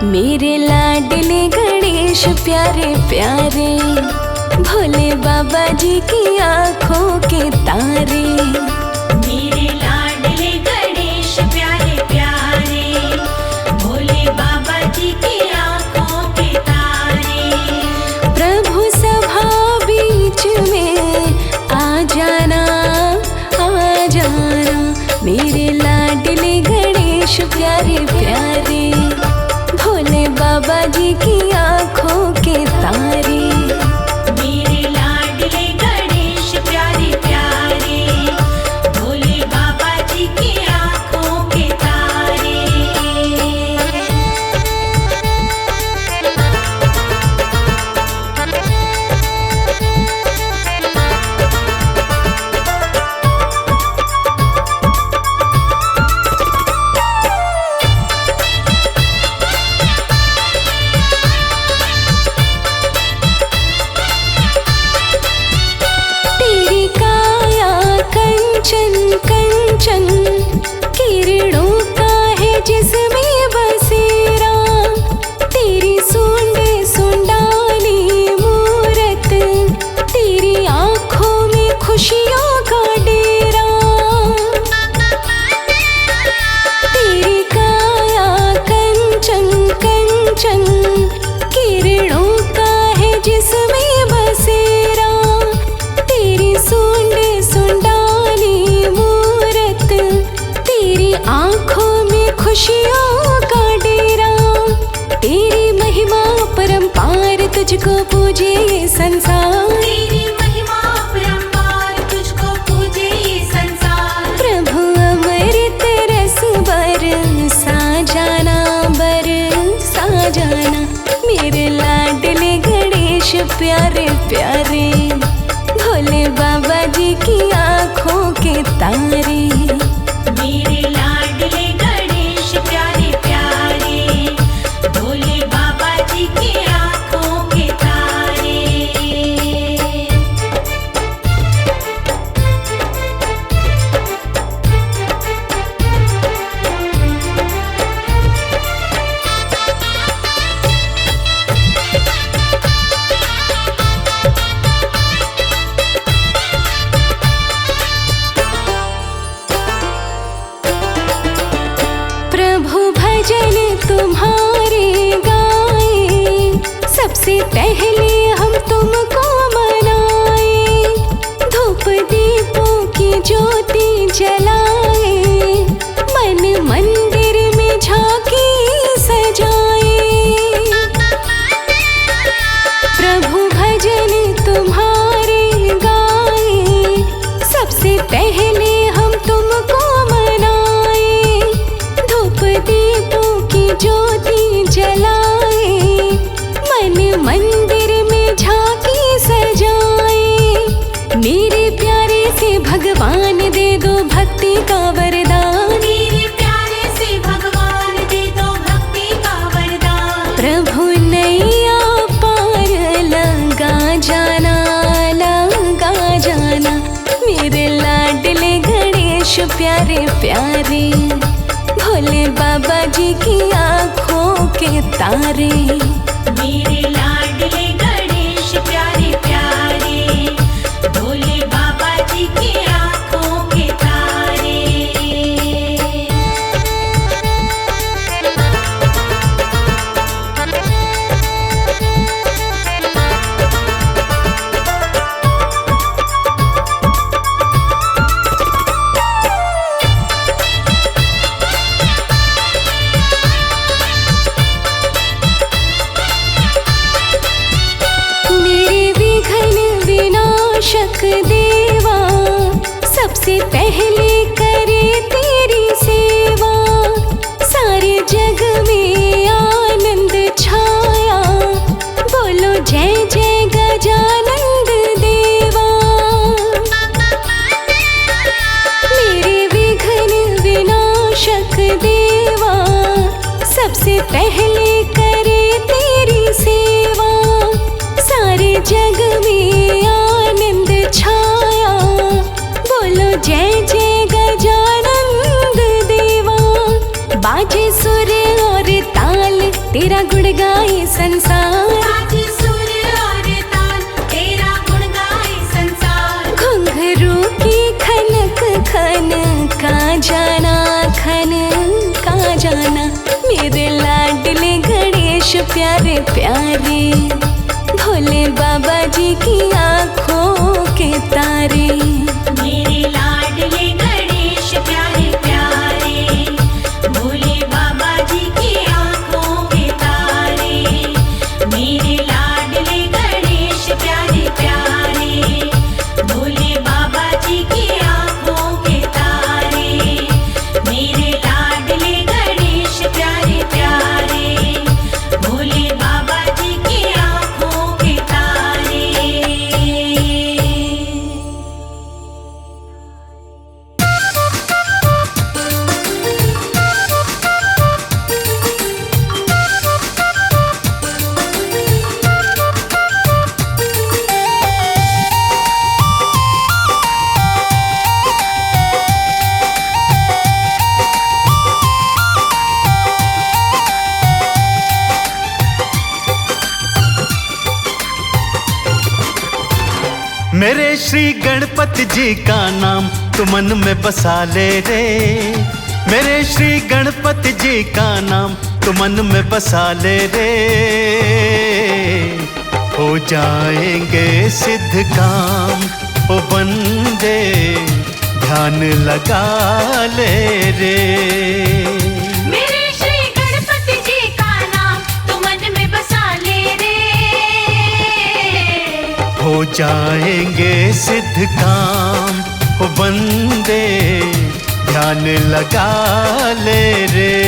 मेरे लाडले गणेश प्यारे प्यारे, भोले बाबा जी की आँखों के तारे। मेरे लाडले गणेश प्यारे प्यारे, भोले बाबा जी की आँखों के तारे। प्रभु सभा बीच में आ जाना, आ जाना। मेरे लाडले गणेश प्यारे प्यारे, भोले बाबा जी की आँखों के तारे। मेरे लाडले गणेश प्यारे प्यारे, भोले बाबा जी की आँखों के तारे। तेरी काया कंचन कंचन, किरणों का है जिसमें बसेरा। तेरी सूंड सुंडाली मूरत, तेरी आँखों में खुशियों का डेरा। तेरी काया कंचन कंचन, किरणों का है जिसमें बसेरा। तेरी सूंड सुंडाली मूरत, तेरी आँखों में खुशियों का डेरा। तेरी महिमा परंपार, तुझको पूजे ये संसार। तेरी महिमा परंपार, तुझको पूजे ये संसार। प्रभु अमृत रस बरसा जाना, बरसा जाना। मेरे लाडले गणेश प्यारे प्यारे, भोले बाबा जी की आँखों के तारे। मेरे लाडले गणेश प्यारे प्यारे, भोले बाबा जी की आँखों के तारे। प्रभु भजन तुम्हारे गाए, सबसे पहले हम तुमको मनाए। धूप दीपों की ज्योति जलाए, मन मंदिर में झांकी सजाए। प्रभु भजन तुम्हारे गाए, सबसे पहले हम तुमको मनाए। धूप दीपों की ज्योति जलाए, मन मंदिर में झांकी सजाए। मेरे प्यारे से भगवान दे दो भक्ति का वरदान। मेरे प्यारे से भगवान दे दो भक्ति का वरदान। प्रभु नैया पार लगा जाना, लगा जाना। मेरे लाडले गणेश प्यारे प्यारे, भोले बाबा जी की आँखों के तारे। मेरे लाडले गणेश प्यारे प्यारे, भोले बाबा जी की आँखों के तारे। तेरा गुण गाए संसार। साज सुर और तान तेरा गुण गाए संसार। घुंघरू की खनक खन का जाना, खन का जाना। मेरे लाडले गणेश प्यारे प्यारे, भोले बाबा जी की आँखों के तारे। मेरे लाडले गणेश प्यारे प्यारे, भोले बाबा जी की आँखों के तारे। मेरे लाडले गणेश प्यारे प्यारे, भोले बाबा जी की आँखों के तारे। मेरे लाडले गणेश प्यारे प्यारे, भोले बाबा जी की आँखों के तारे। मेरे श्री गणपति जी का नाम तू मन में बसा ले रे। मेरे श्री गणपति जी का नाम तू मन में बसा ले रे। हो जाएंगे सिद्ध काम ओ बंदे, ध्यान लगा ले रे। मेरे श्री गणपति जी का नाम तू मन में बसा ले रे। हो जाएंगे सिद्ध काम ओ बंदे, ध्यान लगा ले रे।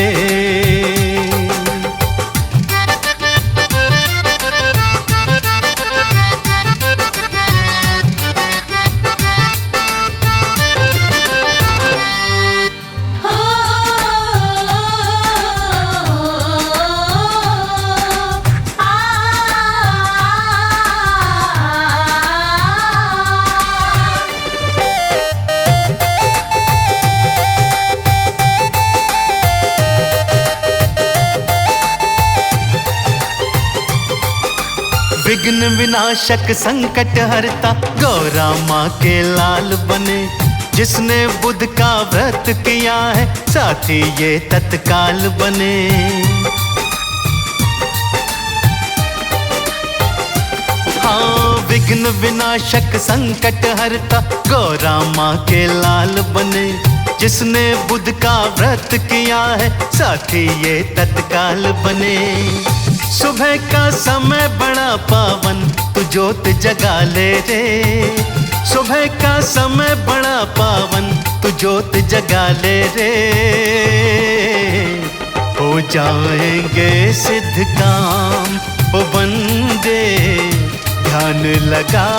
विघ्न विनाशक संकट हरता गौरा माँ के लाल बने। जिसने बुध का व्रत किया है साथी ये तत्काल बने। हाँ, विघ्न विनाशक संकट हरता गौरा माँ के लाल बने। जिसने बुध का व्रत किया है साथी ये तत्काल बने। सुबह का समय बड़ा पावन तू जोत जगा ले रे। सुबह का समय बड़ा पावन तू जोत जगा ले रे। हो जाएंगे सिद्ध काम ओ बंदे, ध्यान लगा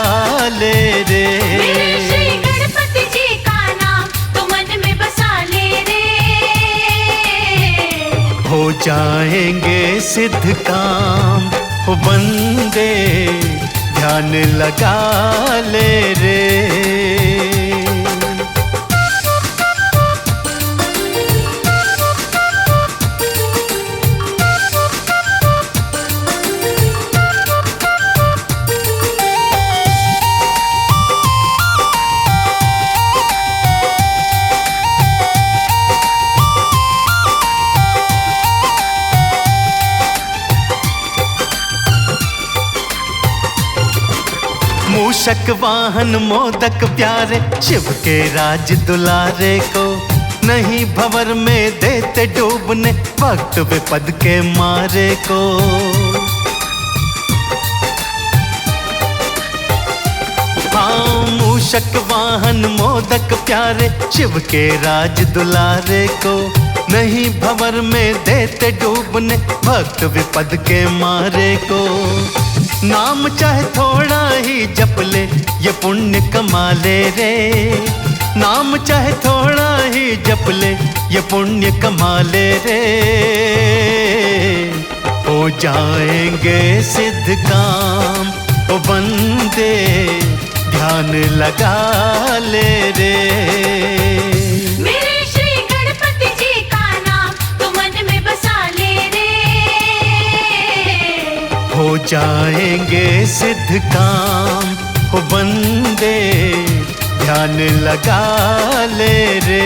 ले रे। मेरे श्री गणपति जी का नाम तू मन में बसा ले रे। हो जाएंगे सिद्ध काम ओ बंदे, ध्यान लगा ले रे। मूषक वाहन मोदक प्यारे, शिव के राज दुलारे को नहीं भंवर में देते डूबने, भक्त विपद के मारे को। हाँ, मूषक वाहन मोदक प्यारे, शिव के राज दुलारे को नहीं भंवर में देते डूबने, भक्त विपद के मारे को। नाम चाहे थोड़ा ही जप ले ये पुण्य कमा ले रे। नाम चाहे थोड़ा ही जप ले ये पुण्य कमा ले रे। हो जाएंगे सिद्ध काम ओ बंदे, ध्यान लगा ले रे। मेरे श्री गणपति जी का नाम तू मन में बसा ले रे। हो जाएंगे सिद्ध काम। हो बंदे ध्यान लगा ले रे।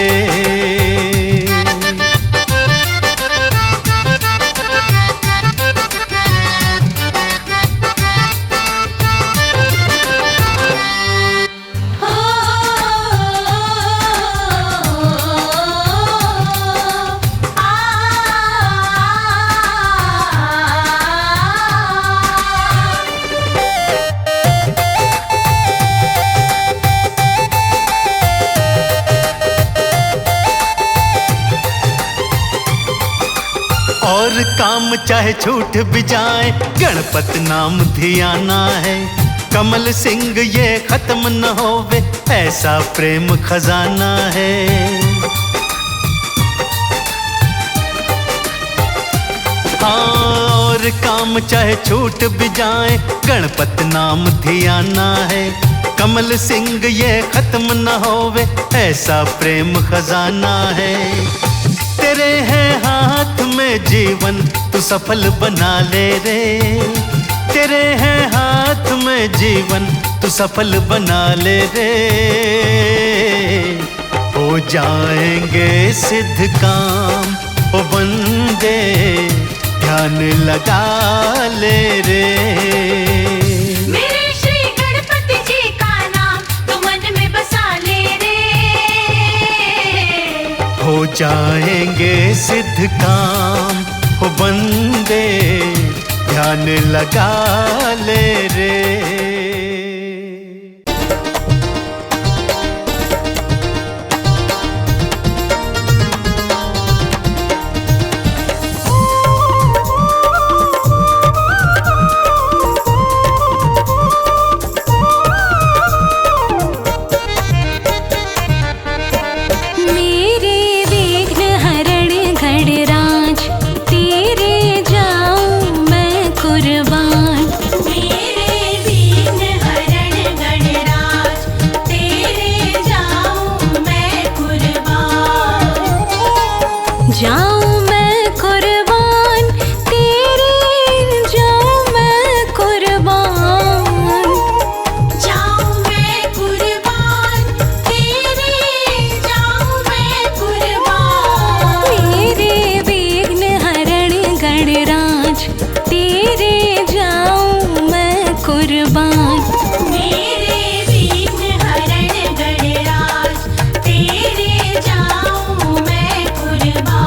और काम चाहे छूट भी जाए, गणपत नाम धियाना है। कमल सिंह ये खत्म न होवे, ऐसा प्रेम खजाना है। और काम चाहे छूट भी जाए, गणपत नाम धियाना है। कमल सिंह ये खत्म न होवे, ऐसा प्रेम खजाना है। तेरे है हाथ में जीवन, तू सफल बना ले रे। तेरे है हाथ में जीवन, तू सफल बना ले रे। हो जाएंगे सिद्ध काम। ओ बंदे ध्यान लगा ले रे। मेरे श्री गणपति जी का नाम तो मन में बसा ले रे। हो जाएंगे सिद्ध काम। हो बंदे ध्यान लगा ले रे। जाऊं मैं कुर्बान तेरे, जाऊं मैं कुर्बान। जाऊं मैं कुर्बान तेरे, जाऊं मैं कुर्बान। मेरे विघ्न हरण गणराज तेरे, जाऊं मैं कुर्बान। मेरे विघ्न हरण गणराज तेरे, जाऊं मैं कुर्बान।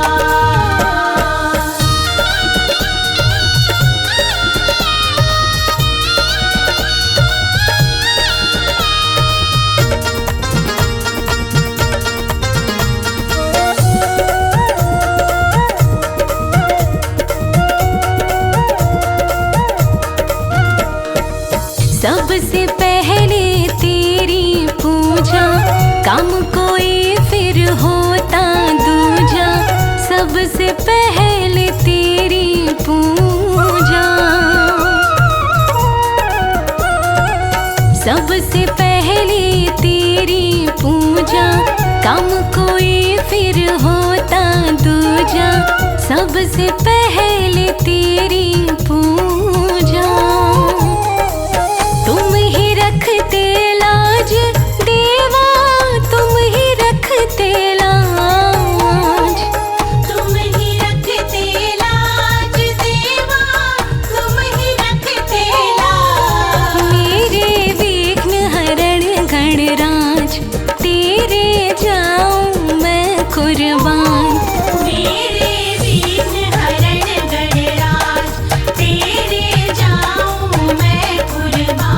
सबसे पहले तेरी पूजा, काम कोई फिर होता दूजा। सबसे पहले तेरी पूजा, सबसे पहले तेरी पूजा। काम कोई फिर होता दूजा। सबसे पहले तेरी पूजा। तुम ही रखते लाज देवा, तुम ही रखते लाज। तुम ही रखते लाज देवा, तुम ही रखते लाज। मेरे विघ्न हरण गणराज तेरे, जाऊं मैं कुर्बान। मेरे विघ्न हरण गणराज तेरे, जाऊं मैं कुर्बान।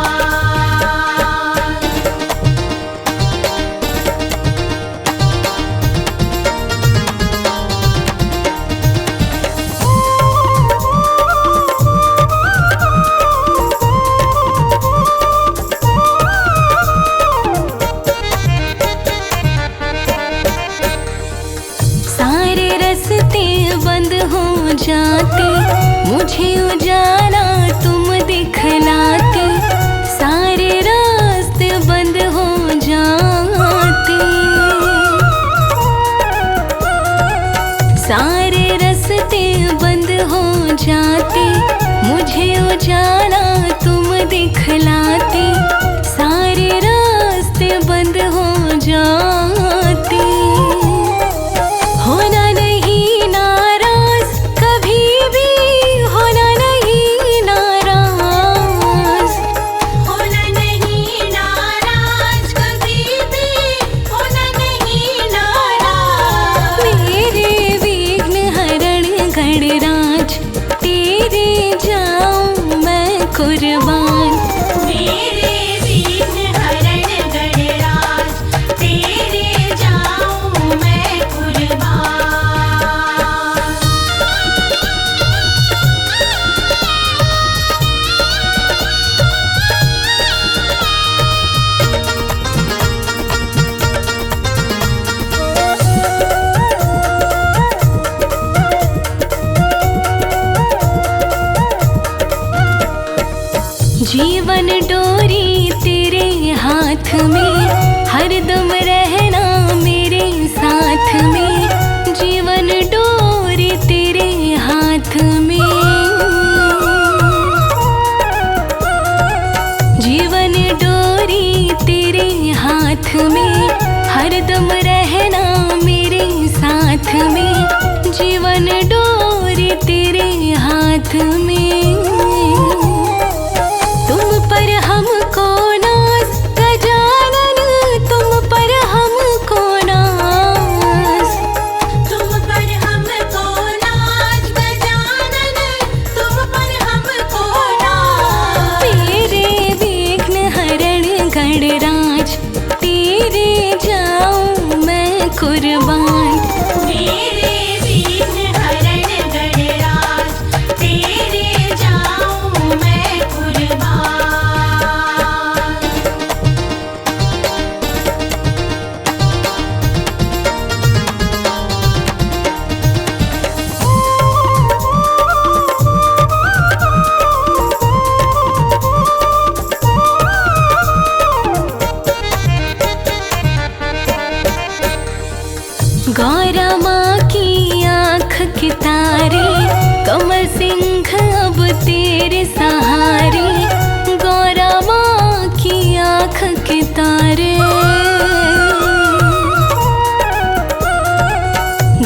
सारे रास्ते बंद हो जाते, मुझे उजाला तुम दिखलाते। सारे रास्ते बंद हो जाते, सारे रास्ते बंद हो जाते। मुझे उजाला तुम दिखलाते, सारे रास्ते बंद हो जाते। होना नहीं नाराज कभी भी, होना नहीं नाराज, होना नहीं नाराज कभी भी, होना नहीं नाराज। मेरे विघ्न हरण गणराज, तेरे जाऊं मैं कुर्बान। मेरे विघ्न हरण गणराज, तेरे जाऊं मैं कुर्बान। जीवन डोरी तेरे हाथ में, हरदम रहना मेरे साथ में। जीवन डोरी तेरे हाथ में, जीवन डोरी तेरे हाथ में, हरदम रहना मेरे साथ में। जीवन डोरी तेरे हाथ में, तुम पर हमको नाज गजानन, तुम पर हमको नाज। तुम पर हमको नाज गजानन, तुम पर हमको नाज। तेरे विघ्न हरण गणराज, तेरे जाऊं मैं कुर्बान। मेरे विघ्न हरण गणराज, तेरे जाऊं मैं कुर्बान। गौरा माँ की आँख के तारे, कमल सिंह अब तेरे सहारे। गौरा माँ की आँख के तारे,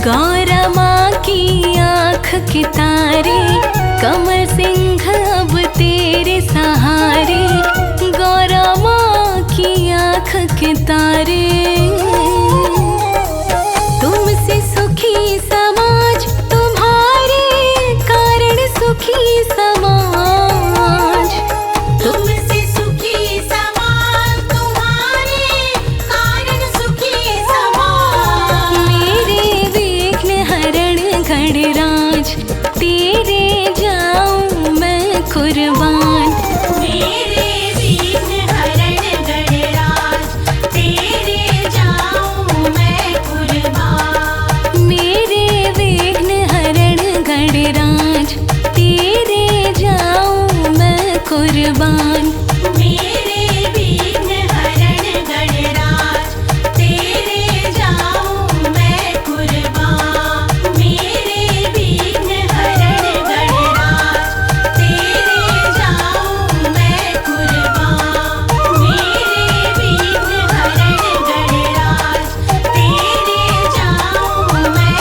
गौरा माँ की आँख के तारे। कमल सिंह अब तेरे सहारे। गौरा माँ की आँख के तारे, तुमसे सुखी समाज, तुम्हारे कारण सुखी समाज। तुमसे सुखी समाज, तुम्हारे कारण सुखी समाज। मेरे विघ्न हरण गणराज, तेरे जाऊं मैं कुर्बान। मेरे विघ्न हरण गणराज, तेरे जाऊं मैं कुर्बान। मेरे विघ्न हरण गणराज, तेरे जाऊं मैं कुर्बान। मेरे विघ्न हरण गणराज, तेरे जाऊं मैं कुर्बान। मेरे विघ्न हरण गणराज, तेरे जाऊं मैं कुर्बान। मेरे विघ्न हरण गणराज, तेरे जाऊं मैं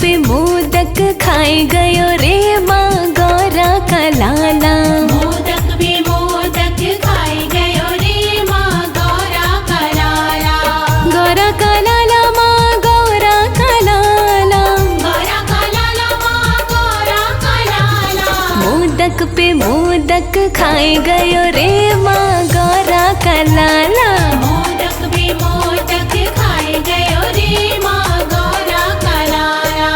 पे मोदक खाए गयो रे माँ गौरा का लाला। मोदक भी मोदक खाए गयो रे माँ गौरा का लाला। गौरा का लाला माँ गौरा का लाला। गौरा का लाला माँ गौरा का लाला। मोदक पे मोदक खाए गयो रे माँ गौरा का लाला। मोदक भी मोदक खाए गयो रे माँ गौरा का लाला।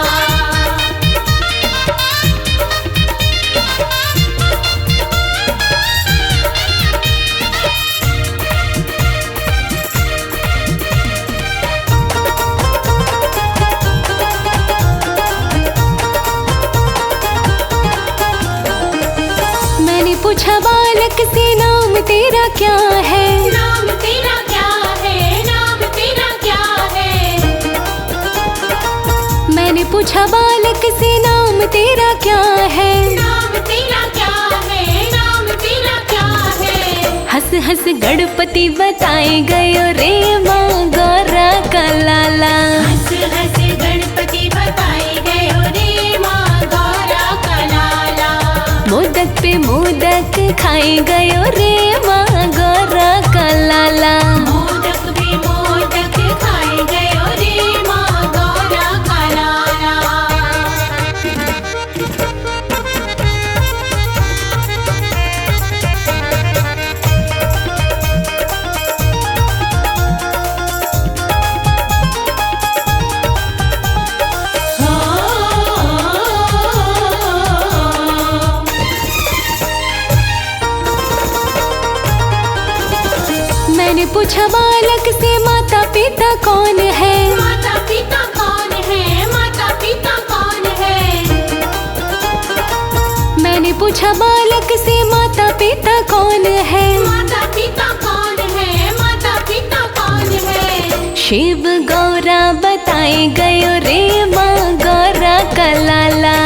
बालक से नाम तेरा क्या है? नाम तेरा क्या है? नाम तेरा क्या है? मैंने पूछा बालक से नाम तेरा क्या है? नाम तेरा क्या है? नाम तेरा क्या है? हंस हंस गणपति बताए गयो रे माँ गौरा का लाला। हंस हंस गणपति बताए गयो रे माँ गौरा का लाला। मोदक पे मोदक खाए गयो रे माँ गौरा का लाला। मोदक भी मोदक खाए गयो रे माँ गौरा का लाला। मैंने पूछा बालक से माता पिता कौन है? माता पिता कौन है? माता पिता कौन है? मैंने पूछा बालक से माता पिता कौन है? माता पिता कौन है? माता पिता कौन है? शिव गौरा बताए गयो रे माँ गौरा का लाला।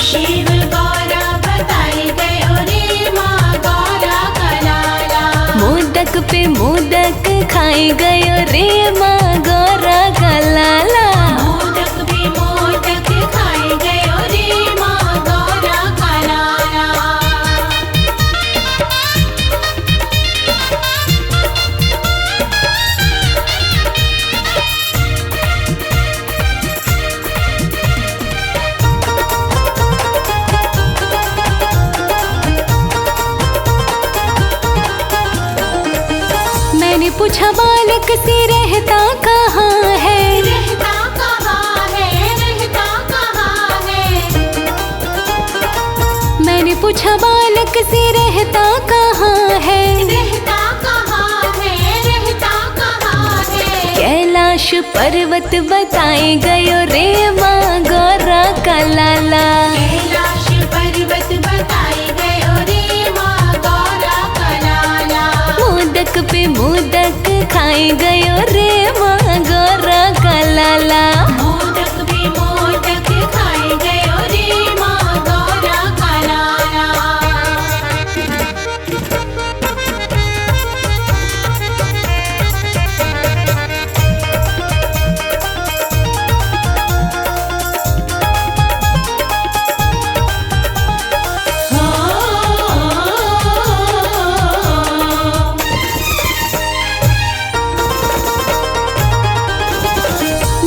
शिव गौरा बताए गयो रे माँ गौरा का लाला। मोदक पे मोदक खाए गयो रे माँ गौरा का लाला। मोदक भी मोदक खाए गयो रे माँ गौरा का लाला। मैंने पूछा बालक से रहता कहाँ है? रहता कहाँ है? रहता कहाँ है? मैंने पूछा बालक से रहता कहाँ है? रहता कहाँ है? रहता कहाँ है? कैलाश पर्वत बताए गयो रे माँ गौरा का लाला। कैलाश पर्वत बताए गयो रे माँ गौरा का लाला। मोदक पे मोदक खाए गयो रे माँ गौरा का लाला। मोदक भी मोदक खाए गयो रे माँ गौरा का लाला।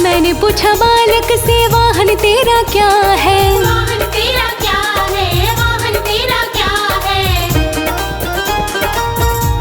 मैंने पूछा बालक से वाहन तेरा क्या है? वाहन तेरा क्या है? वाहन तेरा क्या है?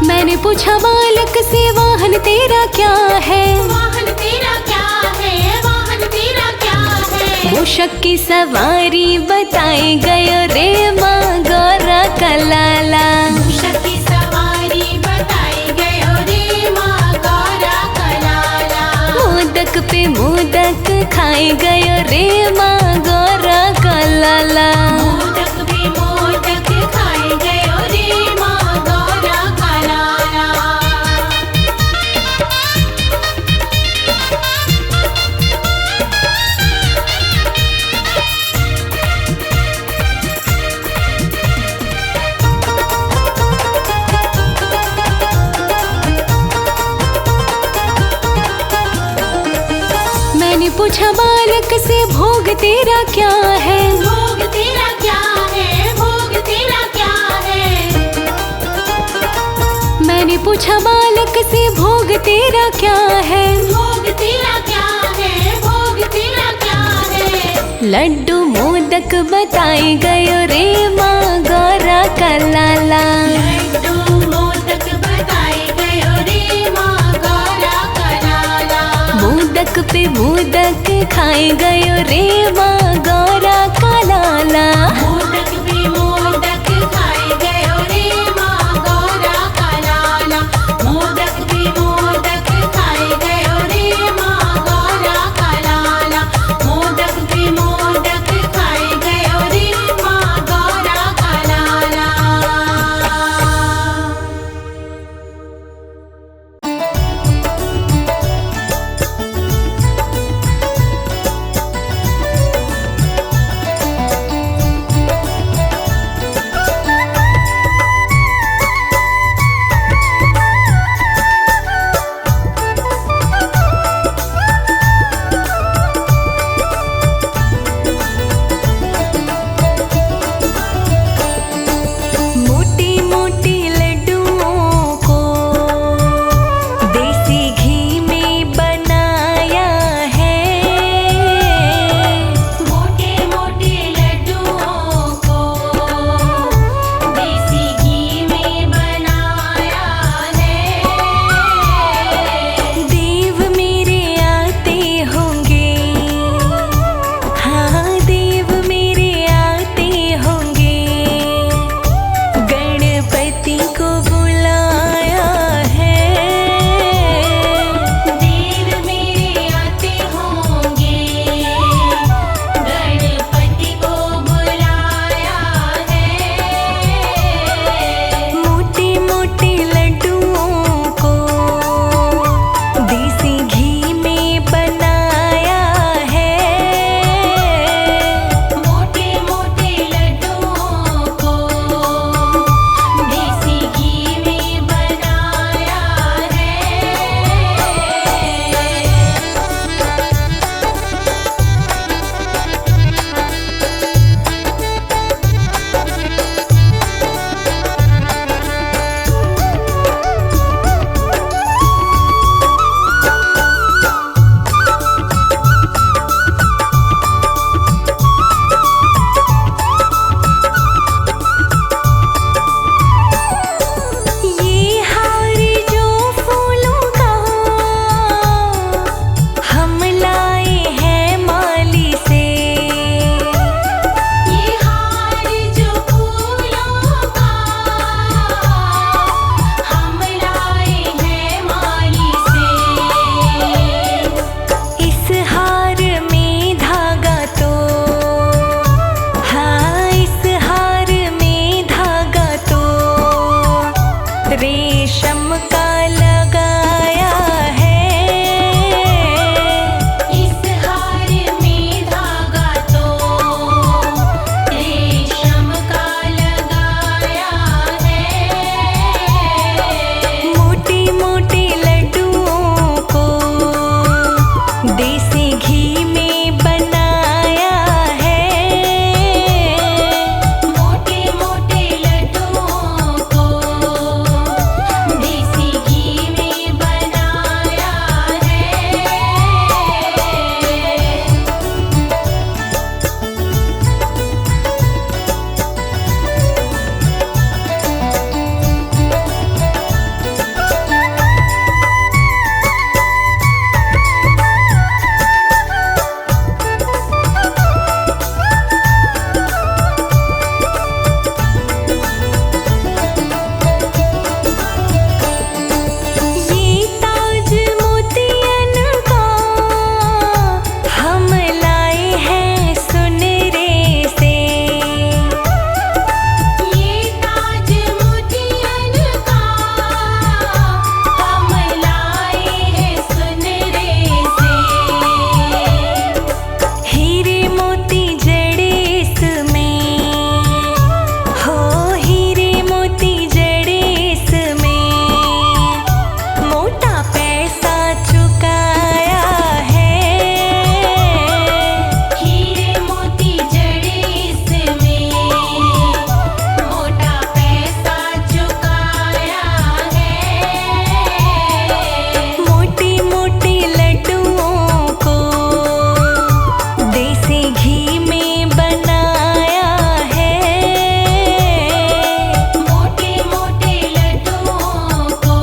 मैंने पूछा बालक से वाहन तेरा क्या है? वाहन तेरा क्या है? वाहन तेरा क्या है? मूषक की सवारी बताए गयो रे माँ गौरा का लाला। मूषक की सवारी बताए गयो रे माँ गौरा का लाला। मोदक पे मोदक खाए गयो रे माँ गौरा का लाला। मोदक भी मोदक खाए गयो रे माँ गौरा का लाला। मैंने पूछा बालक से भोग तेरा क्या है? भोग तेरा क्या है? भोग तेरा क्या है? मैंने पूछा बालक से भोग तेरा क्या है? भोग तेरा क्या है? भोग तेरा क्या है? लड्डू मोदक बताए गयो रे माँ गौरा का लाला। लड्डू मोदक बताए गयो रे माँ गौरा का लाला। मोदक पे मोदक खाए गयो रे माँ गौरा का लाला। मोदक भी मोदक खाए गयो रे माँ गौरा का लाला। मोदक भी मोदक खाए गयो रे माँ गौरा का लाला। मोदक भी मोदक खाए गयो रे माँ गौरा का लाला। रेशम का लगाया है। इस हार में धागा तो रेशम का लगाया है। मोटे मोटे लड्डुओं को देसी घी में बनाया है। मोटे मोटे लड्डुओं को देसी घी में बनाया है। ये ताज मोतियन का हम लाए हैं सुनहरे से। ये ताज मोतियन का हम लाए हैं सुनहरे से। हीरे मोती जड़े इसमें हो, हीरे मोती जड़े इसमें। मोटा पैसा चुकाया है। हीरे मोती जड़े इसमें मोटा पैसा चुकाया है। मोटे मोटे लड्डुओं को देसी घी में बनाया है। मोटे मोटे लड्डुओं को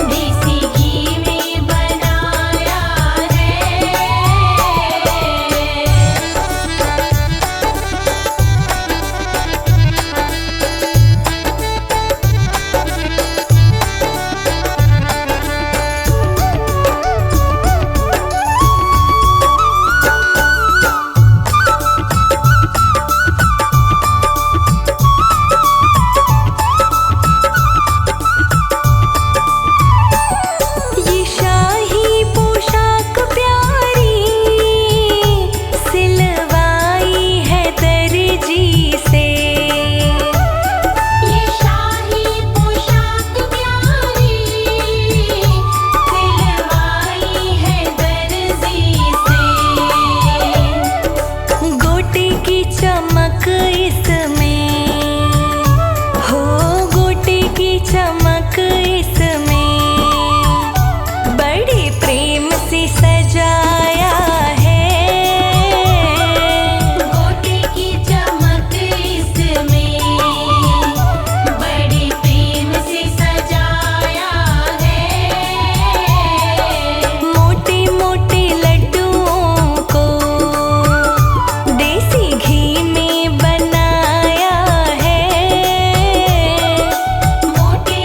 देसी घी में बनाया है। ये शाही पोशाक प्यारी सिलवाई है दर्जी से। ये शाही पोशाक प्यारी सिलवाई है दर्जी से। गोटे की चमक इसमें हो, गोटे की चमक इसमें। बड़े प्रेम से सजाया है। गोटे की चमक इसमें बड़े प्रेम से सजाया है। मोटे मोटे लड्डुओं को देसी घी में बनाया है। मोटे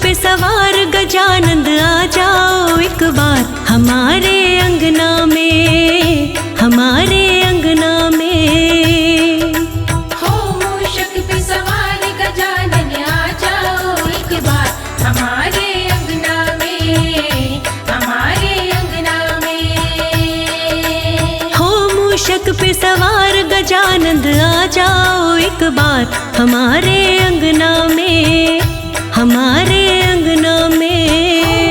पे सवार गजानंद आ जाओ एक बार हमारे अंगना में, हमारे अंगना में। हो मूषक पे सवार गजानन आ जाओ एक बार हमारे अंगना में, हमारे अंगना में। हो मूषक पे सवार गजानंद आ जाओ एक बार हमारे अंगना में, हमारे अंगना में।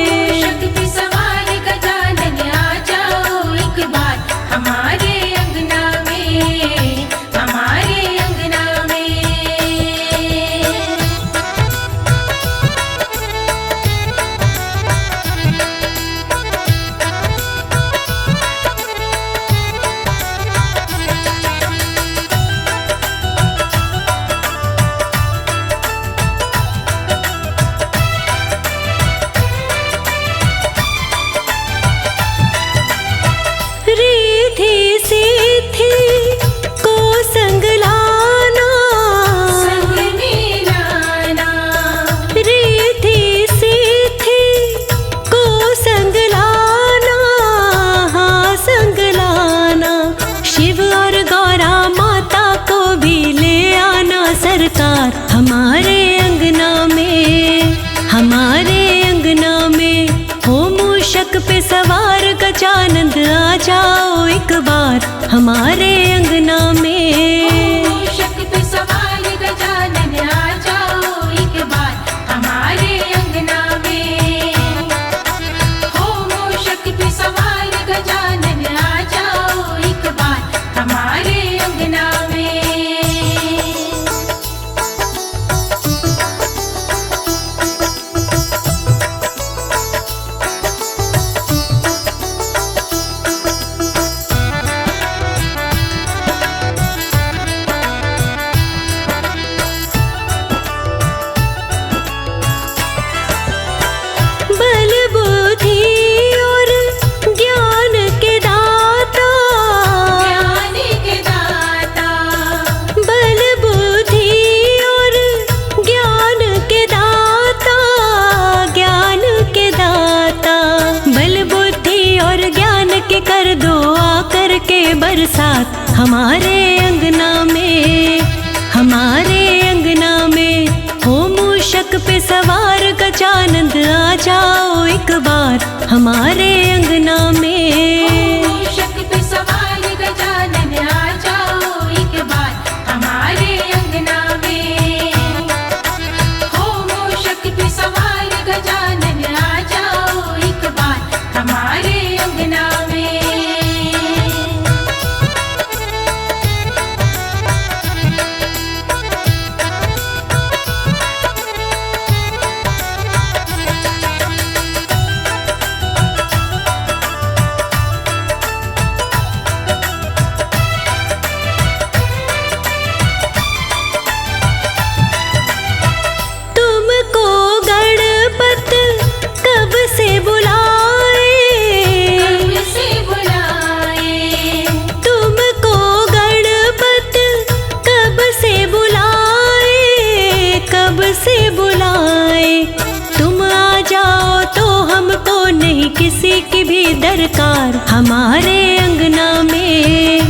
मूषक पे सवार गजानन आ जाओ एक बार हमारे अंगना में, हमारे अंगना में। रिद्धि सिद्धि को संग लाना, संग में लाना, रिद्धि सिद्धि को संग लाना, हाँ संग लाना। शिव और गौरा माता को भी ले आना सरकार हमारे अंगना में, हमारे अंगना में। हो मूषक पे सवार गजानंद आ जाओ एक बार हमारे अंगना में। मूषक पे सवार गजानन आ जाओ एक बार हमारे अंगना में। हो मूषक पे सवार गजानन आ जाओ एक बार हमारे अंगना में। बल बुद्धि और ज्ञान के दाता, ज्ञान के दाता, बल बुद्धि और ज्ञान के दाता, ज्ञान के दाता। बल बुद्धि और ज्ञान के कर दो आकर के बरसात हमारे अंगना में, हमारे अंगना में। हो मूषक पे सवार गजानंद आ जाओ एक बार हमारे अंगना में। मूषक पे सवार गजानन आ जाओ एक बार हमारे अंगना में। हो मूषक पे सवार गजानन आ जाओ एक बार हमारे अंगना में। तुमको गणपत कब से बुलाए, कब से बुलाए, तुमको गणपत कब से बुलाए, कब से बुलाए। तुम आ जाओ तो हमको नहीं किसी की भी दरकार हमारे अंगना में,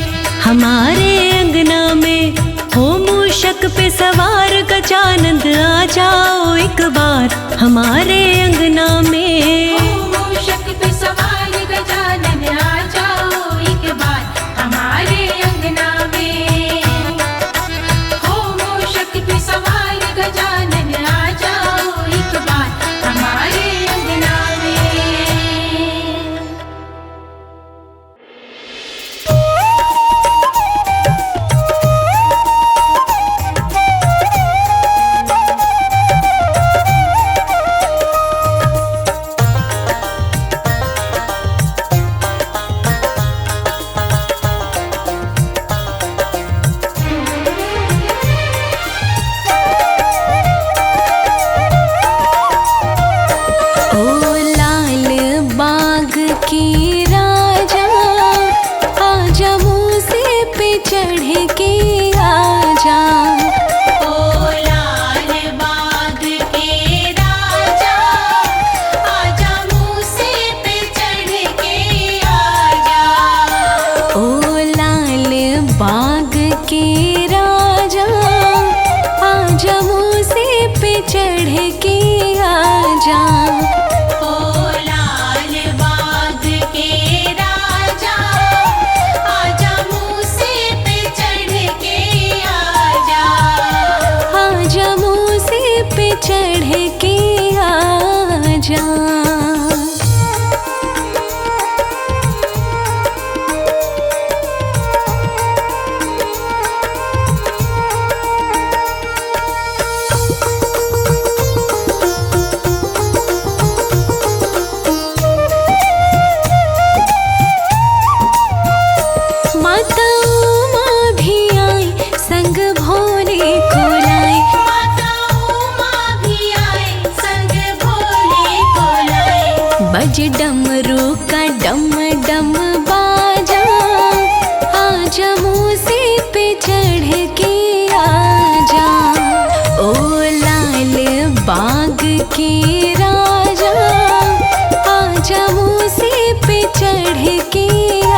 हमारे अंगना में। हो मूषक पे सवार गजानंद आ जाओ एक बार हमारे अंगना में। मूषक पे सवार गजानन आ जाओ एक बार हमारे अंगना में। हो मूषक पे सवार गजानन आ जाओ एक बार हमारे अंगना में। ओ लाल बाग के राजा बज डमरू का डम डम बाजा, आजा मूसे पे चढ़ के आजा, ओ लाल बाग के राजा, आजा मूसे पे चढ़ के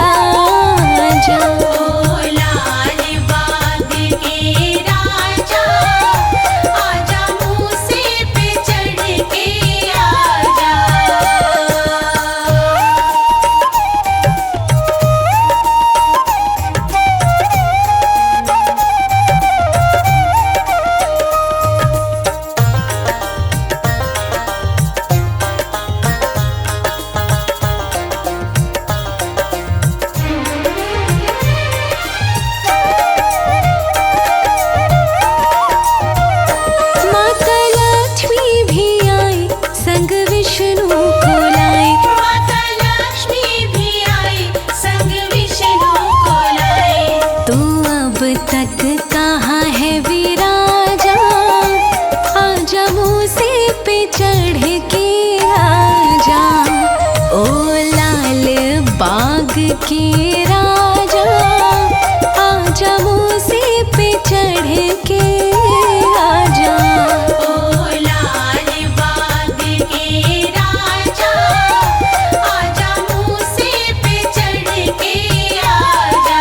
आजा। ओ लाल बाग के राजा, आजा मूसे पे चढ़ के आजा। माता लक्ष्मी भी आई संग विष्णु को लाए, माता लक्ष्मी भी आई संग विष्णु को लाए। तू अब तक कहाँ है विराजा, आजा मूसे पे चढ़ के आजा, ओ लाल बाग के राजा, आजा मूसे पे चढ़ के आजा। ओ लाल बाग के राजा, आजा मूसे पे चढ़ के आजा।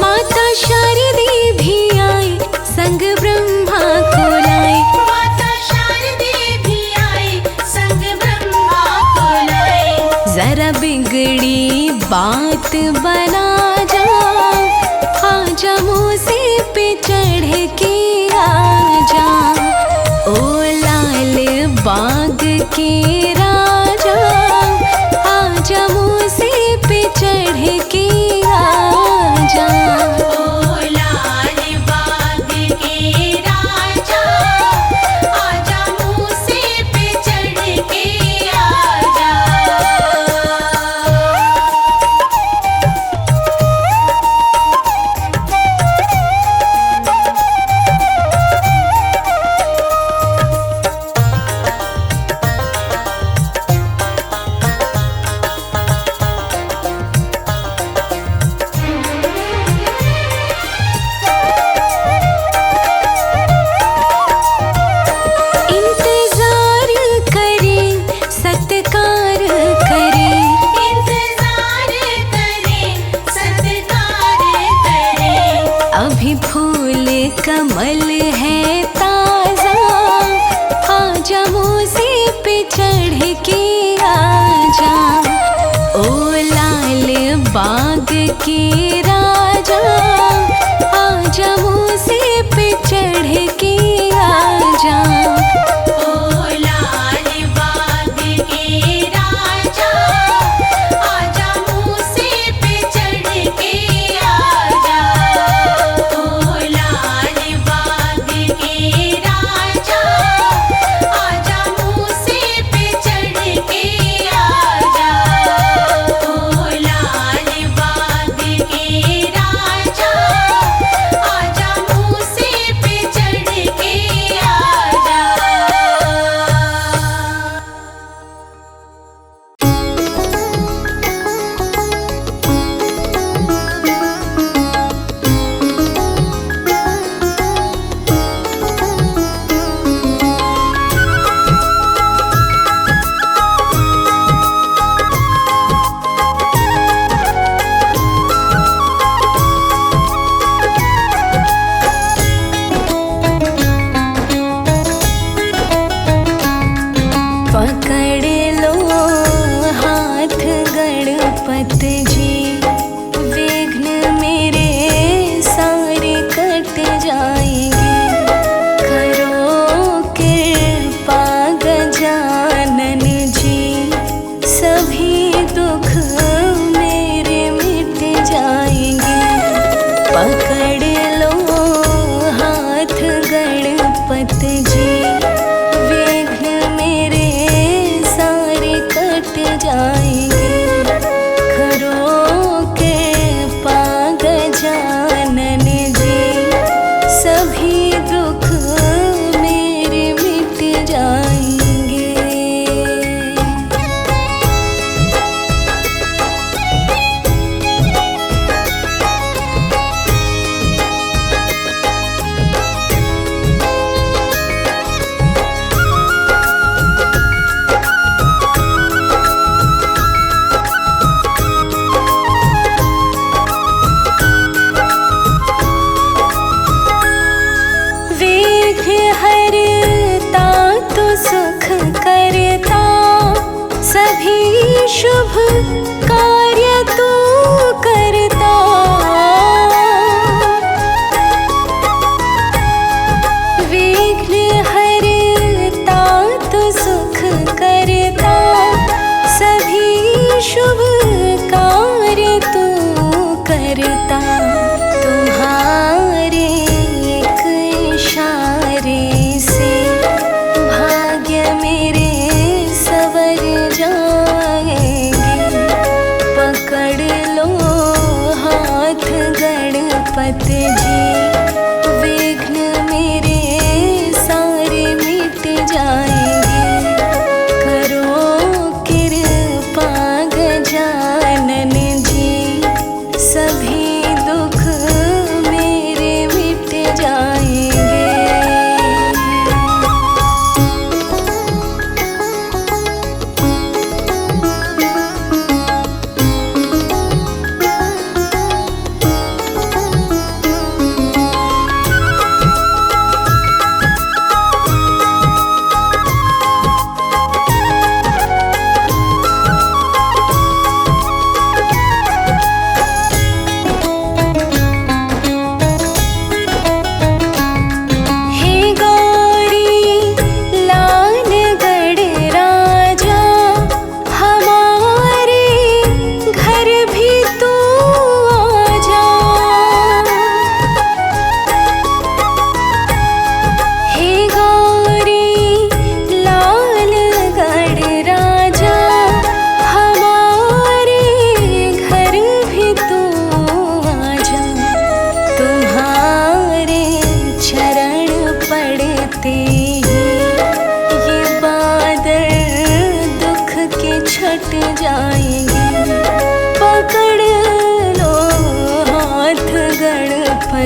माता शारदे भी आई संग ब्रह्मा को लाए, माता शारदे भी आई संग ब्रह्मा को लाए। जरा बिगड़ी बात बना जा, आजा मूसे पे चढ़ के आजा, ओ लाल बाग के राजा, आजा मूसे पे चढ़ के आजा। ओ लाल बाग के राजा, आजा मूसे पे चढ़ के आजा।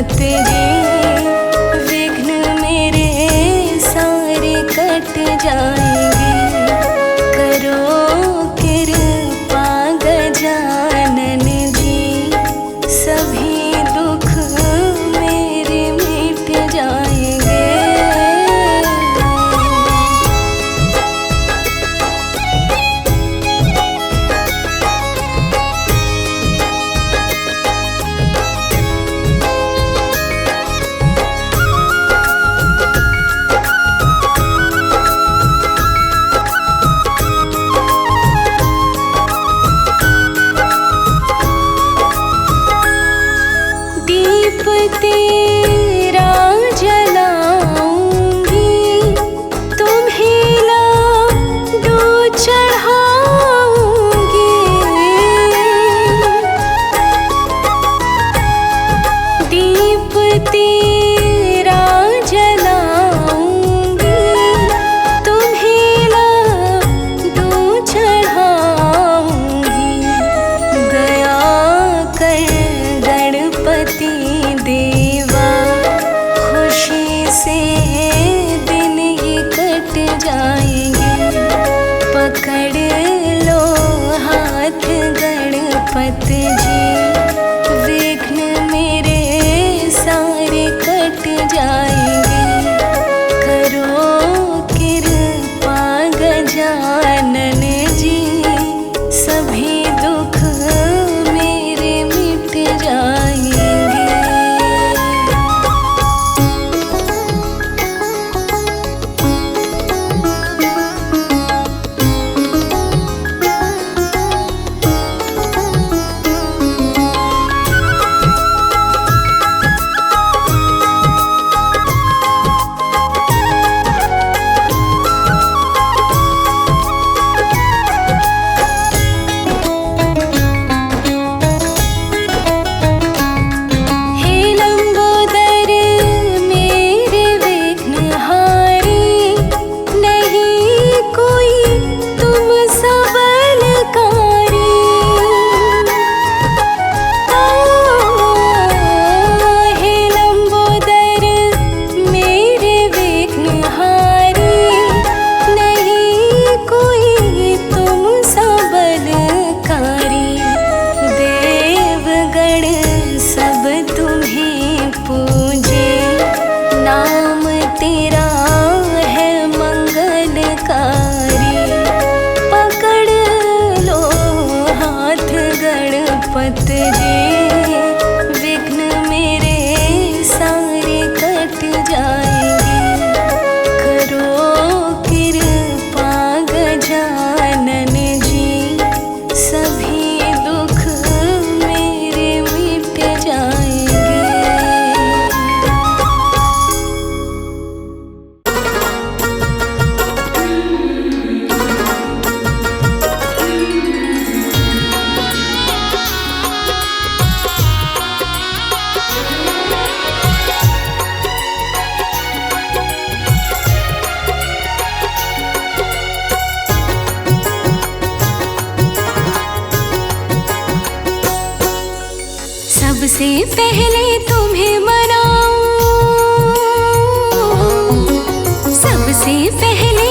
गणपत जी, विघ्न मेरे सारे कट जाएंगे। करो कृपा गजानन जी, सभी दुख मेरे मिट जाएंगे। दीप तेरा जलाऊंगी, तुम्हें लाडू चढ़ाऊंगी। दीप तेरा जलाऊंगी, तुम्हें लाडू चढ़ाऊंगी। दया कर गणपति देवा, खुशी से दिन ये कट जाएंगे। पकड़ लो हाथ गणपत जी, विघ्न मेरे सारे कट जाएंगे। करो कृपा गजानन जी, सभी दुख मेरे मिट जाएंगे। हे लंबोदर मेरे विघ्नहारी, नहीं कोई तुम सा बलकारी। हे लंबोदर मेरे विघ्नहारी, नहीं कोई तुम सा बलकारी। देवगण सब तुम्हें पूजे, नाम तेरा है मंगलकारी। पकड़ लो हाथ गणपत जी, विघ्न मेरे सारे कट जाएंगे। करो कृपा गजानन जी, सभी दुख मेरे मिट जाएंगे। सबसे पहले तुम्हें मनाऊं, सबसे पहले